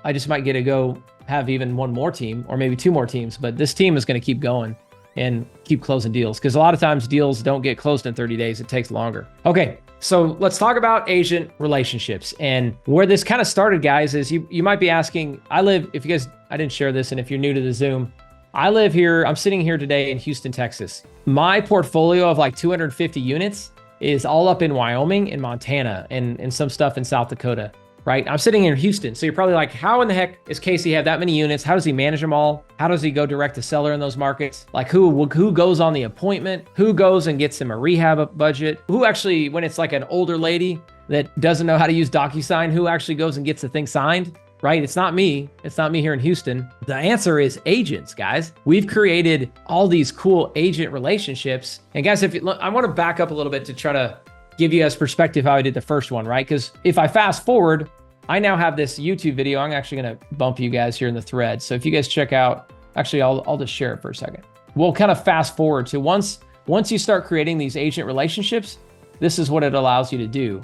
I just might get to go have even one more team or maybe two more teams, but this team is going to keep going and keep closing deals, because a lot of times deals don't get closed in 30 days. It takes longer. Okay, so let's talk about agent relationships. And where this kind of started, guys, is you might be asking, I didn't share this, and if you're new to the Zoom, I live here, I'm sitting here today in Houston, Texas. My portfolio of like 250 units is all up in Wyoming and Montana and some stuff in South Dakota, right? I'm sitting in Houston. So you're probably like, how in the heck is Casey have that many units? How does he manage them all? How does he go direct to seller in those markets? Like who goes on the appointment? Who goes and gets him a rehab budget? Who actually, when it's like an older lady that doesn't know how to use DocuSign, who actually goes and gets the thing signed? Right? It's not me. It's not me here in Houston. The answer is agents, guys. We've created all these cool agent relationships. And guys, I want to back up a little bit to try to give you guys perspective how I did the first one, right? Because if I fast forward, I now have this YouTube video. I'm actually going to bump you guys here in the thread. So if you guys check out, actually, I'll just share it for a second. We'll kind of fast forward to once you start creating these agent relationships, this is what it allows you to do,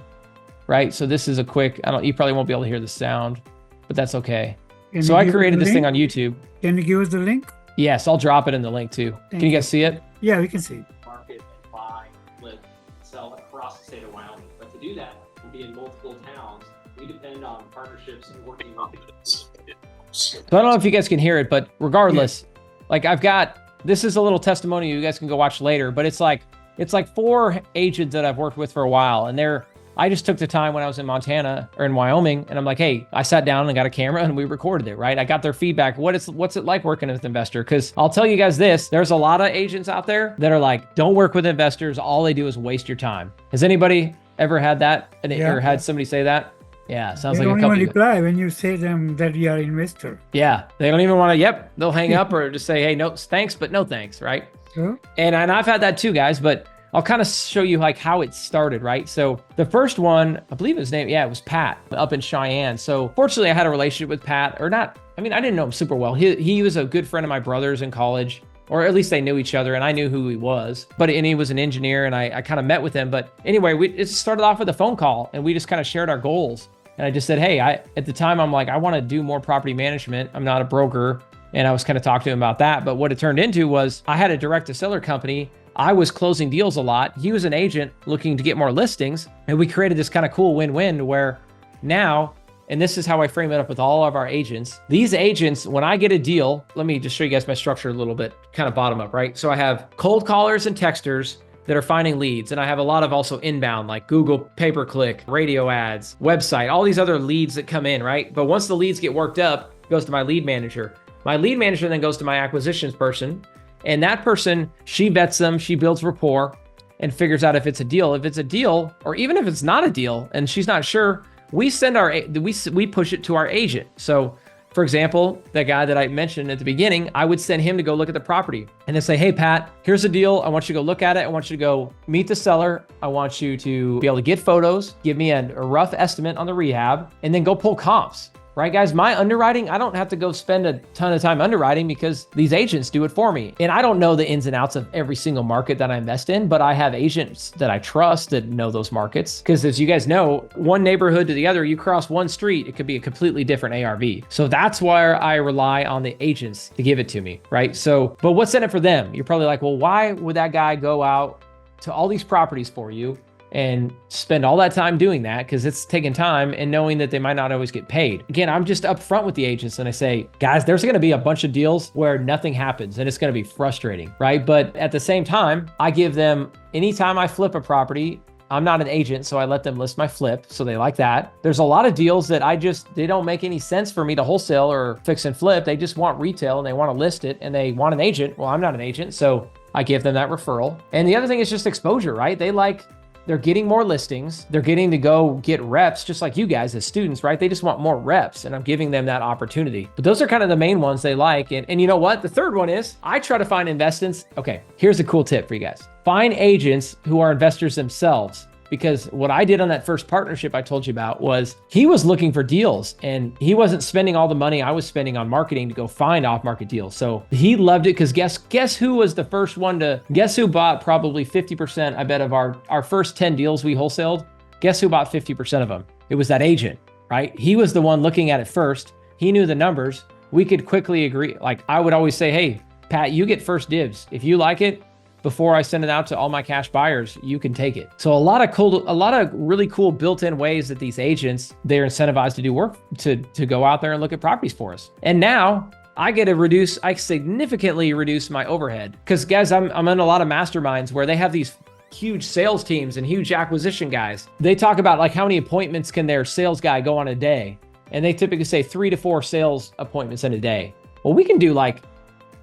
right? So this is a quick, you probably won't be able to hear the sound, but that's okay. So I created this thing on YouTube. Can you give us the link? Yes, I'll drop it in the link too. Can you guys see it? Yeah, we can see. Market and buy, flip, sell across the state of Wyoming. But to do that, we'll be in multiple towns. We depend on partnerships and working with. So I don't know if you guys can hear it, but regardless, like this is a little testimonial you guys can go watch later, but it's like 4 agents that I've worked with for a while, and I just took the time when I was in Montana or in Wyoming, and I'm like, hey, I sat down and got a camera and we recorded it, right? I got their feedback. What's it like working with an investor? Because I'll tell you guys this, there's a lot of agents out there that are like, don't work with investors. All they do is waste your time. Has anybody ever had that or had somebody say that? Yeah, sounds like a couple. They don't even reply when you say them that you are an investor. Yeah, they don't even want to, they'll hang up or just say, hey, no, thanks, but no thanks, right? Sure. And I've had that too, guys, but I'll kind of show you like how it started, right? So the first one, I believe his name, it was Pat up in Cheyenne. So fortunately I had a relationship with Pat, or not, I didn't know him super well. He was a good friend of my brother's in college, or at least they knew each other and I knew who he was, and he was an engineer and I kind of met with him. But anyway, it started off with a phone call and we just kind of shared our goals. And I just said, hey, at the time I'm like, I want to do more property management. I'm not a broker. And I was kind of talking to him about that. But what it turned into was I had a direct to seller company. I was closing deals a lot. He was an agent looking to get more listings. And we created this kind of cool win-win where now, and this is how I frame it up with all of our agents. These agents, when I get a deal, let me just show you guys my structure a little bit, kind of bottom up, right? So I have cold callers and texters that are finding leads. And I have a lot of also inbound, like Google pay-per-click, radio ads, website, all these other leads that come in, right? But once the leads get worked up, it goes to my lead manager. My lead manager then goes to my acquisitions person. And that person, she vets them, she builds rapport and figures out if it's a deal. If it's a deal, or even if it's not a deal and she's not sure, we push it to our agent. So for example, the guy that I mentioned at the beginning, I would send him to go look at the property and then say, hey, Pat, here's a deal. I want you to go look at it. I want you to go meet the seller. I want you to be able to get photos, give me a rough estimate on the rehab, and then go pull comps. Right, guys? My underwriting, I don't have to go spend a ton of time underwriting because these agents do it for me. And I don't know the ins and outs of every single market that I invest in, but I have agents that I trust that know those markets. Because as you guys know, one neighborhood to the other, you cross one street, it could be a completely different ARV. So that's where I rely on the agents to give it to me, right? So, but what's in it for them? You're probably like, well, why would that guy go out to all these properties for you and spend all that time doing that? Because it's taking time and knowing that they might not always get paid. Again, I'm just upfront with the agents and I say, guys, there's going to be a bunch of deals where nothing happens and it's going to be frustrating, right? But at the same time, I give them, anytime I flip a property, I'm not an agent, so I let them list my flip. So they like that. There's a lot of deals that they don't make any sense for me to wholesale or fix and flip. They just want retail and they want to list it and they want an agent. Well, I'm not an agent, so I give them that referral. And the other thing is just exposure, right? They're getting more listings. They're getting to go get reps, just like you guys as students, right? They just want more reps and I'm giving them that opportunity. But those are kind of the main ones they like. And you know what? The third one is I try to find investments. Okay, here's a cool tip for you guys. Find agents who are investors themselves. because what I did on that first partnership I told you about was he was looking for deals and he wasn't spending all the money I was spending on marketing to go find off-market deals. So he loved it because guess who was the first one to, guess who bought probably 50%, I bet, of our first 10 deals we wholesaled? Guess who bought 50% of them? It was that agent, right? He was the one looking at it first. He knew the numbers. We could quickly agree. Like I would always say, hey, Pat, you get first dibs. If you like it, before I send it out to all my cash buyers, you can take it. So a lot of really cool built-in ways that these agents, they're incentivized to do work, to go out there and look at properties for us. And now I significantly reduce my overhead. Because guys, I'm in a lot of masterminds where they have these huge sales teams and huge acquisition guys. They talk about like how many appointments can their sales guy go on a day? And they typically say 3 to 4 sales appointments in a day. Well, we can do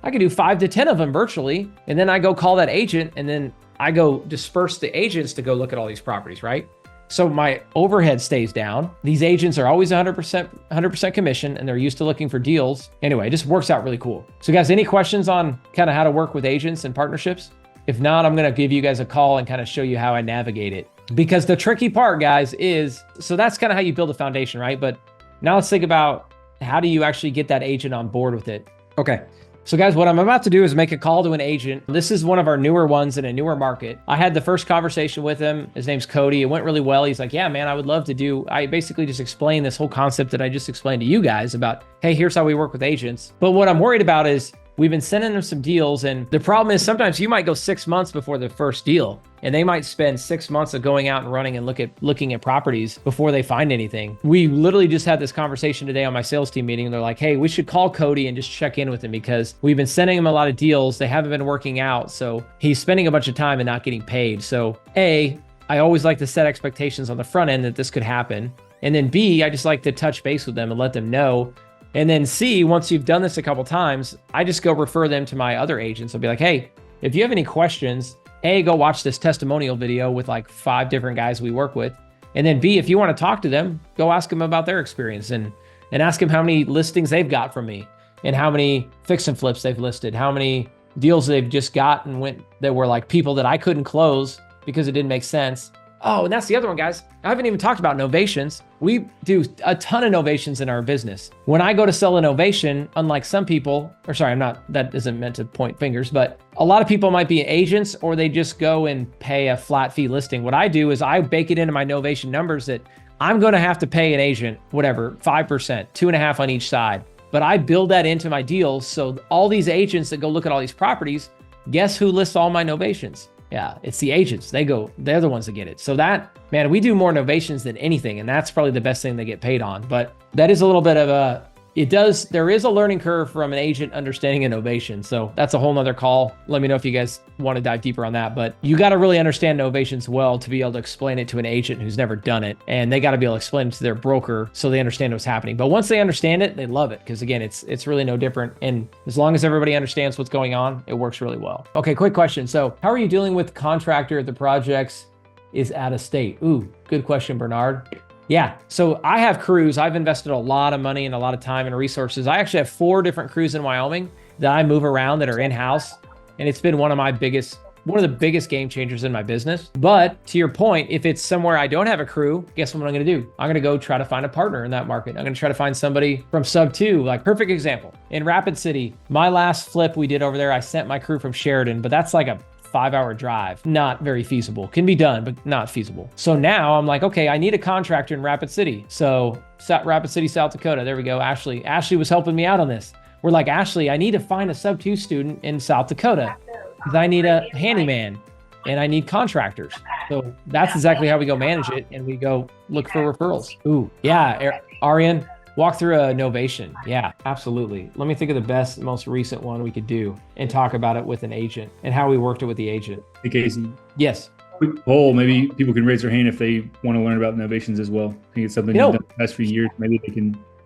I could do 5 to 10 of them virtually. And then I go call that agent and then I go disperse the agents to go look at all these properties, right? So my overhead stays down. These agents are always 100% commission and they're used to looking for deals. Anyway, it just works out really cool. So guys, any questions on kind of how to work with agents and partnerships? If not, I'm going to give you guys a call and kind of show you how I navigate it. Because the tricky part, guys, is, so that's kind of how you build a foundation, right? But now let's think about how do you actually get that agent on board with it? Okay. So guys, what I'm about to do is make a call to an agent. This is one of our newer ones in a newer market. I had the first conversation with him. His name's Cody. It went really well. He's like, yeah, man, I would love to do, I basically just explained this whole concept that I just explained to you guys about, hey, here's how we work with agents. But what I'm worried about is we've been sending them some deals. And the problem is sometimes you might go 6 months before the first deal. And they might spend 6 months of going out and running and looking at properties before they find anything. We literally just had this conversation today on my sales team meeting. And they're like, hey, we should call Cody and just check in with him because we've been sending him a lot of deals. They haven't been working out. So he's spending a bunch of time and not getting paid. So I always like to set expectations on the front end that this could happen. And then B, I just like to touch base with them and let them know. And then C, once you've done this a couple times, I just go refer them to my other agents. I'll be like, hey, if you have any questions, A, go watch this testimonial video with like 5 different guys we work with. And then B, if you want to talk to them, go ask them about their experience and ask them how many listings they've got from me and how many fix and flips they've listed, how many deals they've just got and went that were like people that I couldn't close because it didn't make sense. Oh, and that's the other one, guys. I haven't even talked about novations. We do a ton of novations in our business. When I go to sell a novation, unlike some people, that isn't meant to point fingers, but a lot of people might be agents or they just go and pay a flat fee listing. What I do is I bake it into my novation numbers that I'm going to have to pay an agent, whatever, 5%, 2.5% on each side. But I build that into my deals. So all these agents that go look at all these properties, guess who lists all my novations? Yeah, it's the agents. They're the ones that get it. So that, man, we do more novations than anything. And that's probably the best thing they get paid on. But that is a little bit of there is a learning curve from an agent understanding a novation. So that's a whole nother call. Let me know if you guys want to dive deeper on that. But you got to really understand novations well to be able to explain it to an agent who's never done it. And they got to be able to explain it to their broker so they understand what's happening. But once they understand it, they love it. Because again, it's really no different. And as long as everybody understands what's going on, it works really well. Okay, quick question. So how are you dealing with contractor if the projects is out of state? Ooh, good question, Bernard. Yeah, so I have crews. I've invested a lot of money and a lot of time and resources. I actually have 4 different crews in Wyoming that I move around that are in-house. And it's been one of the biggest game changers in my business. But to your point, if it's somewhere I don't have a crew, guess what I'm gonna do? I'm gonna go try to find a partner in that market. I'm gonna try to find somebody from sub 2, like perfect example. In Rapid City, my last flip we did over there, I sent my crew from Sheridan, but that's like a 5-hour drive. Not very feasible. Can be done, but not feasible. So now I'm like, okay, I need a contractor in Rapid City. So Rapid City, South Dakota. There we go. Ashley was helping me out on this. We're like, Ashley, I need to find a sub 2 student in South Dakota because I need a handyman and I need contractors. So that's exactly how we go manage it. And we go look for referrals. Ooh, yeah. Arian, walk through a novation. Yeah, absolutely. Let me think of the most recent one we could do and talk about it with an agent and how we worked it with the agent. Hey, Casey. Yes. Quick poll. Maybe people can raise their hand if they want to learn about novations as well. I think it's something you've done the past few years. Maybe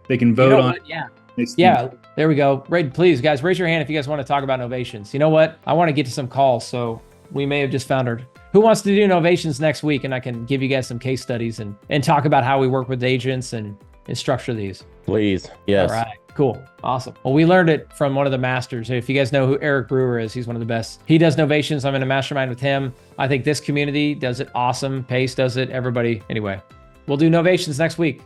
they can vote on. Yeah. Yeah, there we go. Please, guys, raise your hand if you guys want to talk about novations. You know what? I want to get to some calls, so we may have just found her. Who wants to do novations next week? And I can give you guys some case studies and talk about how we work with agents and structure these. Please. Yes. All right. Cool. Awesome. Well, we learned it from one of the masters. If you guys know who Eric Brewer is, he's one of the best. He does novations. I'm in a mastermind with him. I think this community does it awesome. Pace does it. Everybody. Anyway, we'll do novations next week.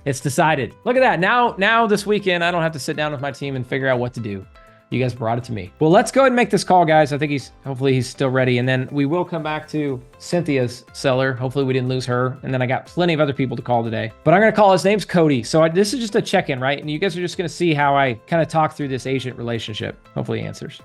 It's decided. Look at that. Now this weekend, I don't have to sit down with my team and figure out what to do. You guys brought it to me. Well, let's go ahead and make this call, guys. I think hopefully he's still ready. And then we will come back to Cynthia's seller. Hopefully we didn't lose her. And then I got plenty of other people to call today. But I'm going to call, his name's Cody. So this is just a check-in, right? And you guys are just going to see how I kind of talk through this agent relationship. Hopefully he answers.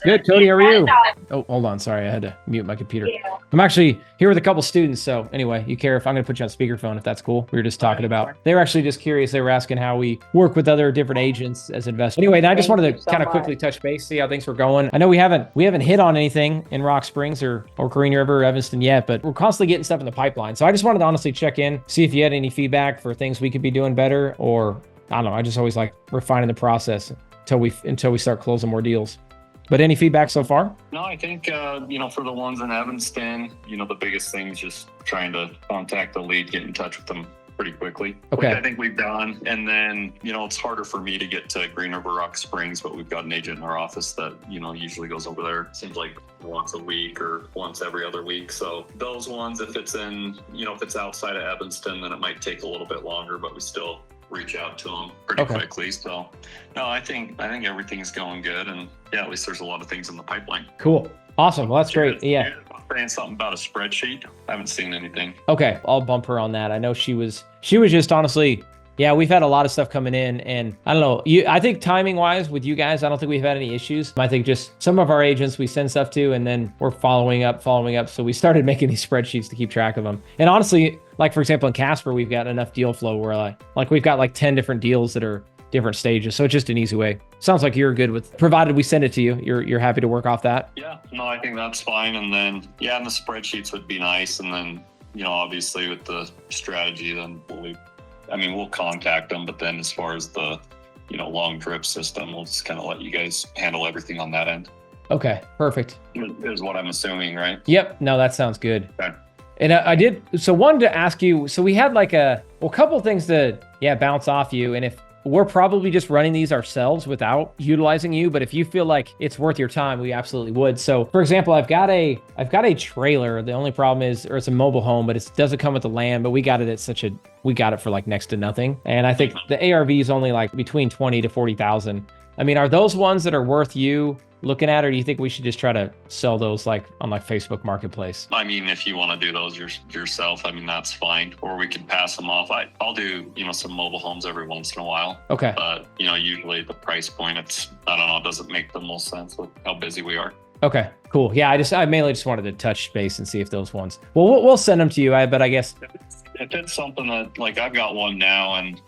Good, Cody, how are you? Oh, hold on. Sorry, I had to mute my computer. I'm actually here with a couple students. So anyway, you care if I'm going to put you on speakerphone, if that's cool. We were just talking about, they were actually just curious. They were asking how we work with other different agents as investors. Anyway, I just wanted to kind of quickly touch base, see how things were going. I know we haven't hit on anything in Rock Springs or Green River or Evanston yet, but we're constantly getting stuff in the pipeline. So I just wanted to honestly check in, see if you had any feedback for things we could be doing better, or I don't know. I just always like refining the process until we start closing more deals. But any feedback so far? No, I think, for the ones in Evanston, the biggest thing is just trying to contact the lead, get in touch with them pretty quickly. Okay. Which I think we've done. And then, it's harder for me to get to Green River Rock Springs, but we've got an agent in our office that, usually goes over there. Seems like once a week or once every other week. So those ones, if it's if it's outside of Evanston, then it might take a little bit longer, but we still reach out to them pretty quickly. So no, I think everything's going good, and yeah, at least there's a lot of things in the pipeline. Cool. Awesome. Well, that's great. Yeah. Saying something about a spreadsheet. I haven't seen anything. Okay. I'll bump her on that. I know she was just honestly, yeah, we've had a lot of stuff coming in, and I don't know, I think timing wise with you guys, I don't think we've had any issues. I think just some of our agents we send stuff to, and then we're following up. So we started making these spreadsheets to keep track of them. And honestly, like for example, in Casper, we've got enough deal flow where like we've got like 10 different deals that are different stages. So it's just an easy way. Sounds like you're good with, provided we send it to you, you're happy to work off that. Yeah, no, I think that's fine. And then, yeah, and the spreadsheets would be nice. And then, obviously with the strategy, then we'll contact them, but then as far as the, long drip system, we'll just kind of let you guys handle everything on that end. Okay, perfect. Is what I'm assuming, right? Yep. No, that sounds good. Okay. And wanted to ask you, so we had like a couple of things to, bounce off you. And if we're probably just running these ourselves without utilizing you, but if you feel like it's worth your time, we absolutely would. So for example, I've got a trailer. The only problem is, or it's a mobile home, but it doesn't come with the land, but we got it for like next to nothing. And I think the ARV is only like between 20 to 40,000. I mean, are those ones that are worth you looking at, or do you think we should just try to sell those like on like Facebook Marketplace? I mean, if you want to do those yourself, that's fine. Or we can pass them off. I'll do, some mobile homes every once in a while. Okay. But, usually the price point, it doesn't make the most sense with how busy we are. Okay, cool. Yeah, I mainly just wanted to touch base and see if those ones, well, we'll send them to you, but I guess. If it's something that, like I've got one now, and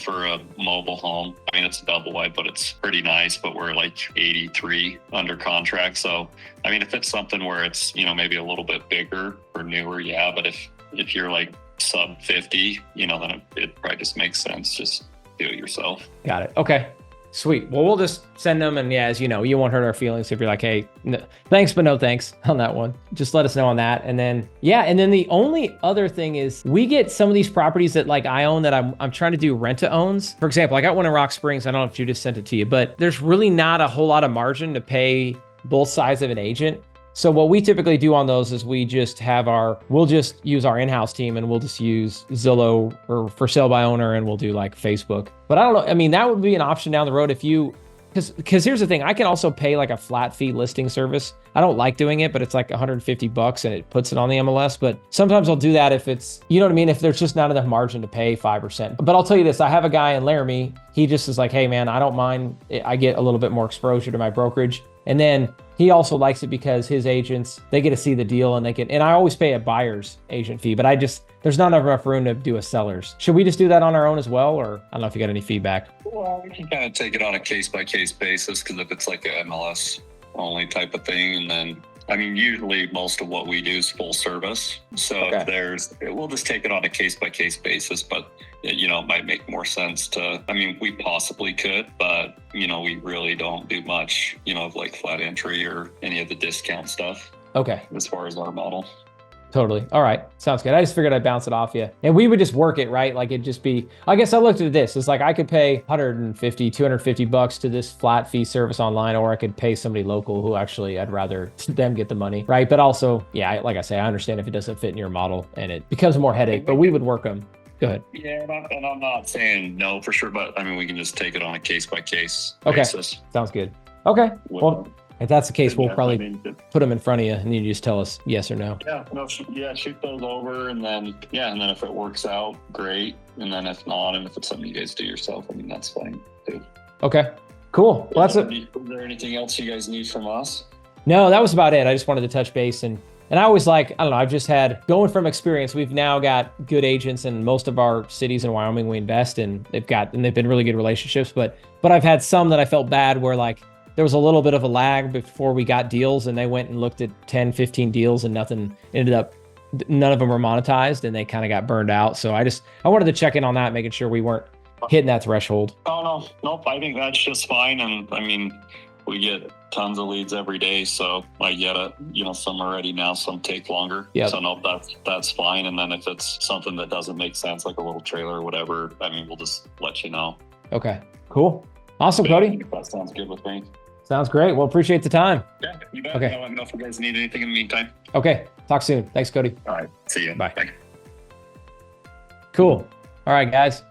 for a mobile home, it's a double wide, but it's pretty nice, but we're like 83 under contract. So, if it's something where it's, maybe a little bit bigger or newer, yeah. But if you're like sub 50, then it probably just makes sense. Just do it yourself. Got it. Okay. Sweet. Well, we'll just send them. And yeah, as you know, you won't hurt our feelings if you're like, hey, no, thanks, but no thanks on that one. Just let us know on that. And then, the only other thing is we get some of these properties that like I own that I'm trying to do rent to owns. For example, I got one in Rock Springs. I don't know if you just sent it to you, but there's really not a whole lot of margin to pay both sides of an agent. So what we typically do on those is we'll just use our in-house team, and we'll just use Zillow or for sale by owner, and we'll do like Facebook. But I don't know. That would be an option down the road because here's the thing. I can also pay like a flat fee listing service. I don't like doing it, but it's like $150 and it puts it on the MLS. But sometimes I'll do that if it's, if there's just not enough margin to pay 5%. But I'll tell you this, I have a guy in Laramie. He just is like, hey man, I don't mind. I get a little bit more exposure to my brokerage. And then he also likes it because his agents, they get to see the deal, and and I always pay a buyer's agent fee, but there's not enough room to do a seller's. Should we just do that on our own as well? Or I don't know if you got any feedback. Well, we can kind of take it on a case by case basis, because if it's like a MLS only type of thing, and then usually most of what we do is full service. So if we'll just take it on a case by case basis, but it might make more sense to, we possibly could, but we really don't do much, of like flat entry or any of the discount stuff. Okay. As far as our model. Totally. All right. Sounds good. I just figured I'd bounce it off you. And we would just work it, right? Like it'd just be, I guess I looked at this. It's like I could pay 150, 250 bucks to this flat fee service online, or I could pay somebody local who actually I'd rather them get the money, right? But also, yeah, like I say, I understand if it doesn't fit in your model and it becomes more headache, but we would work them. Go ahead. Yeah, and I'm not saying no for sure, but I mean, we can just take it on a case by case Okay. basis. Sounds good. Okay. Well, if that's the case, we'll probably put them in front of you and you just tell us yes or no. Yeah, no, shoot those over, and then if it works out, great. And then if not, and if it's something you guys do yourself, I mean, that's fine too. Okay, cool. Well, that's it. Is there anything else you guys need from us? No, that was about it. I just wanted to touch base and I always like, I don't know, I've just had, going from experience, we've now got good agents in most of our cities in Wyoming we invest in. They've been really good relationships, but I've had some that I felt bad where like, there was a little bit of a lag before we got deals and they went and looked at 10, 15 deals and none of them were monetized and they kind of got burned out. So I wanted to check in on that, making sure we weren't hitting that threshold. Oh, nope. I think that's just fine. And I mean, we get tons of leads every day. So I get it, some are ready now, some take longer. Yep. So no, that's fine. And then if it's something that doesn't make sense, like a little trailer or whatever, I mean, we'll just let you know. Okay, cool. Awesome, Cody. That sounds good with me. Sounds great. Well, appreciate the time. Yeah, you bet. Okay. Let me know if you guys need anything in the meantime. Okay. Talk soon. Thanks, Cody. All right. See you. Bye. Cool. All right, guys.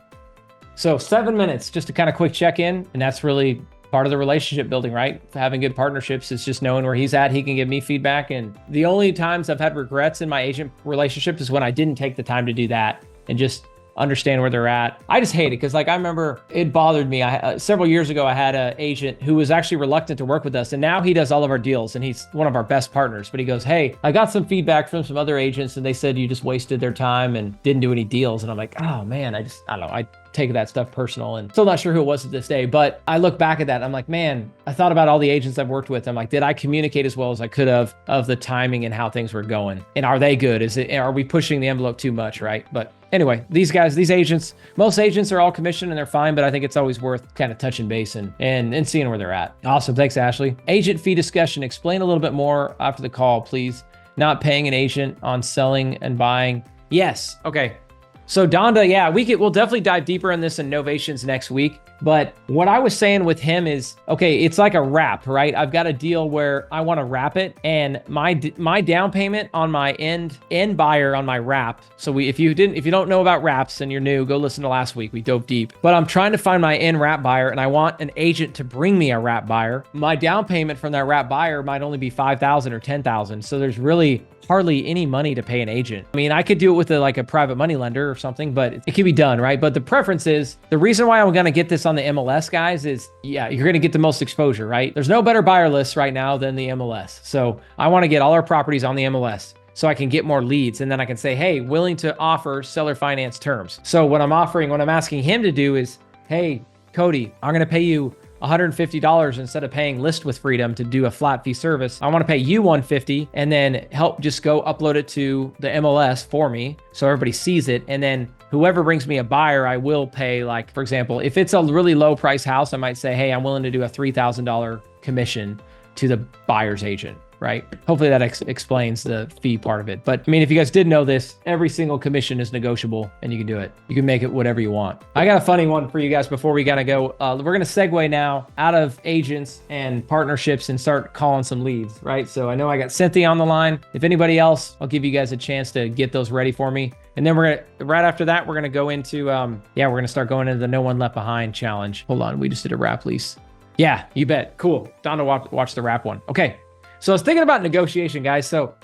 So 7 minutes, just a kind of quick check-in. And that's really part of the relationship building, right? Having good partnerships is just knowing where he's at. He can give me feedback. And the only times I've had regrets in my agent relationship is when I didn't take the time to do that and just understand where they're at. I just hate it because like I remember it bothered me. Several years ago, I had an agent who was actually reluctant to work with us. And now he does all of our deals and he's one of our best partners. But he goes, hey, I got some feedback from some other agents and they said you just wasted their time and didn't do any deals. And I'm like, oh man, I don't know. I take that stuff personal and still not sure who it was at this day. But I look back at that. I'm like, man, I thought about all the agents I've worked with. I'm like, did I communicate as well as I could have of the timing and how things were going? And are they good? Are we pushing the envelope too much? Right. But anyway, these agents, most agents are all commissioned and they're fine, but I think it's always worth kind of touching base and seeing where they're at. Awesome. Thanks, Ashley. Agent fee discussion. Explain a little bit more after the call, please. Not paying an agent on selling and buying. Yes. Okay. So Donda, yeah, we'll definitely dive deeper in this in Novations next week. But what I was saying with him is, okay, it's like a wrap, right? I've got a deal where I want to wrap it, and my down payment on my end buyer on my wrap. So if you don't know about wraps and you're new, go listen to last week. We dove deep. But I'm trying to find my end wrap buyer, and I want an agent to bring me a wrap buyer. My down payment from that wrap buyer might only be $5,000 or $10,000. So there's really hardly any money to pay an agent. I mean, I could do it with a private money lender or something, but it can be done, right? But the preference is, the reason why I'm going to get this on the MLS, guys, is, yeah, you're going to get the most exposure, right? There's no better buyer list right now than the MLS. So I want to get all our properties on the MLS so I can get more leads. And then I can say, hey, willing to offer seller finance terms. So what I'm asking him to do is, hey, Cody, I'm going to pay you $150 instead of paying List with Freedom to do a flat fee service. I want to pay you $150 and then help just go upload it to the MLS for me so everybody sees it. And then whoever brings me a buyer, I will pay, like, for example, if it's a really low price house, I might say, hey, I'm willing to do a $3,000 commission to the buyer's agent, right? Hopefully that explains the fee part of it. But I mean, if you guys did know this, every single commission is negotiable and you can do it. You can make it whatever you want. I got a funny one for you guys before we gotta go. We're gonna segue now out of agents and partnerships and start calling some leads, right? So I know I got Cynthia on the line. If anybody else, I'll give you guys a chance to get those ready for me. And then right after that, we're gonna go into, we're gonna start going into the No One Left Behind challenge. Hold on, we just did a wrap lease. Yeah, you bet. Cool. Down to watch the wrap one. Okay. So I was thinking about negotiation, guys. So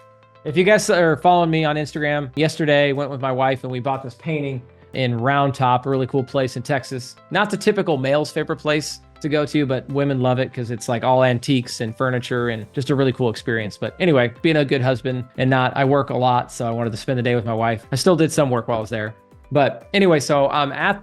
if you guys are following me on Instagram, yesterday went with my wife and we bought this painting in Round Top, a really cool place in Texas. Not the typical male's favorite place to go to, but women love it because it's like all antiques and furniture and just a really cool experience. But anyway, being a good husband and I work a lot, so I wanted to spend the day with my wife. I still did some work while I was there. But anyway, so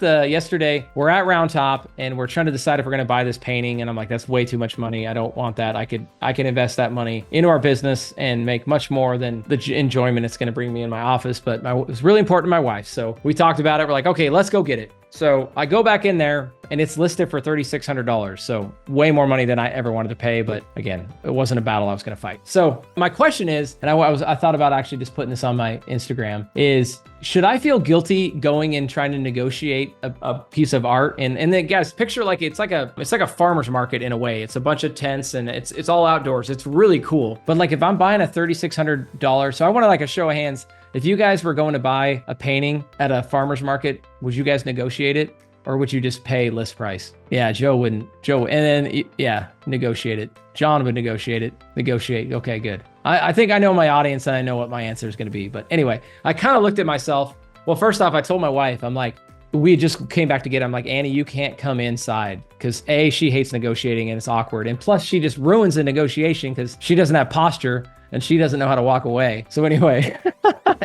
yesterday, we're at Round Top and we're trying to decide if we're going to buy this painting. And I'm like, that's way too much money. I don't want that. I can invest that money into our business and make much more than the enjoyment it's going to bring me in my office. But it was really important to my wife. So we talked about it. We're like, okay, let's go get it. So I go back in there and it's listed for $3,600. So way more money than I ever wanted to pay. But again, it wasn't a battle I was going to fight. So my question is, and I thought about actually just putting this on my Instagram, is should I feel guilty going and trying to negotiate a piece of art? And then guys, picture like it's like a farmer's market in a way. It's a bunch of tents and it's all outdoors. It's really cool. But like if I'm buying a $3,600, so I want to like a show of hands. If you guys were going to buy a painting at a farmer's market, would you guys negotiate it? Or would you just pay list price? Yeah, Joe wouldn't. Joe, and then, yeah, negotiate it. John would negotiate it. Negotiate. Okay, good. I think I know my audience and I know what my answer is going to be. But anyway, I kind of looked at myself. Well, first off, I told my wife, I'm like, we just came back together. I'm like, Annie, you can't come inside because A, she hates negotiating and it's awkward. And plus she just ruins the negotiation because she doesn't have posture and she doesn't know how to walk away. So anyway,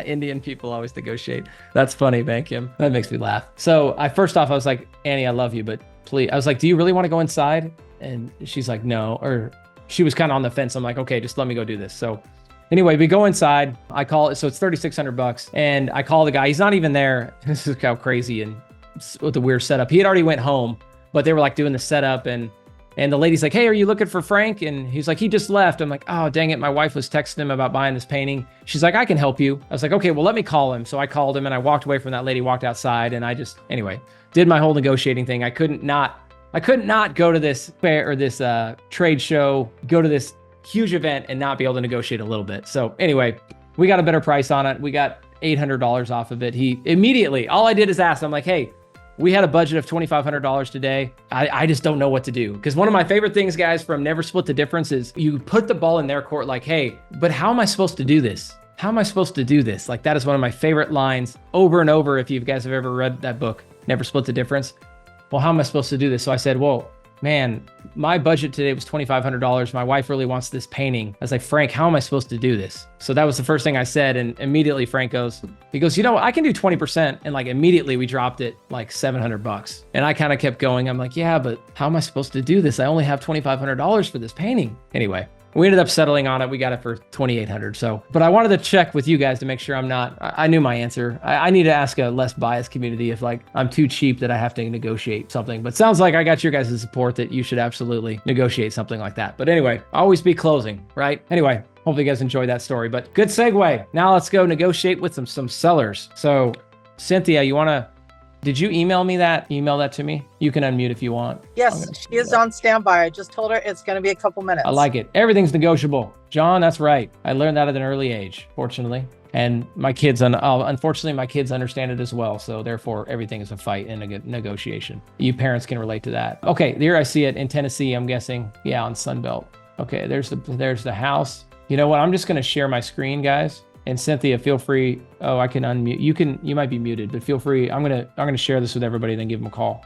Indian people always negotiate. That's funny, Bankim. That makes me laugh. So first off, I was like, Annie, I love you, but please, I was like, do you really want to go inside? And she's like, no, or she was kind of on the fence. I'm like, okay, just let me go do this. So anyway, we go inside. I call it, so it's $3,600 and I call the guy. He's not even there. This is how crazy and with the weird setup. He had already went home, but they were like doing the setup and the lady's like, hey, are you looking for Frank? And he's like, he just left. I'm like, oh, dang it. My wife was texting him about buying this painting. She's like, I can help you. I was like, okay, well, let me call him. So I called him and I walked away from that lady, walked outside and I just, anyway, did my whole negotiating thing. I couldn't not go to this fair or this trade show, go to this huge event and not be able to negotiate a little bit. So anyway, we got a better price on it. We got $800 off of it. He immediately, all I did is ask, I'm like, hey, we had a budget of $2,500 today. I just don't know what to do. Because one of my favorite things, guys, from Never Split the Difference is you put the ball in their court like, hey, but how am I supposed to do this? How am I supposed to do this? Like that is one of my favorite lines over and over. If you guys have ever read that book, Never Split the Difference. Well, how am I supposed to do this? So I said, well, man, my budget today was $2,500. My wife really wants this painting. I was like, Frank, how am I supposed to do this? So that was the first thing I said. And immediately Frank goes, you know what? I can do 20%. And like immediately we dropped it like $700. And I kind of kept going. I'm like, yeah, but how am I supposed to do this? I only have $2,500 for this painting. Anyway, we ended up settling on it. We got it for $2,800. So, but I wanted to check with you guys to make sure I knew my answer. I need to ask a less biased community if like I'm too cheap that I have to negotiate something. But sounds like I got your guys' support that you should absolutely negotiate something like that. But anyway, always be closing, right? Anyway, hopefully you guys enjoyed that story, but good segue. Now let's go negotiate with some sellers. So Cynthia, did you email that to me? You can unmute if you want. Yes, she is on standby. I just told her it's going to be a couple minutes. I like it. Everything's negotiable. John, that's right. I learned that at an early age, fortunately. And my kids, unfortunately, my kids understand it as well. So therefore, everything is a fight and a negotiation. You parents can relate to that. Okay, here I see it in Tennessee, I'm guessing. Yeah, on Sunbelt. Okay, there's the house. You know what? I'm just going to share my screen, guys. And Cynthia, feel free. Oh, I can unmute. You might be muted, but feel free. I'm gonna share this with everybody, then give them a call.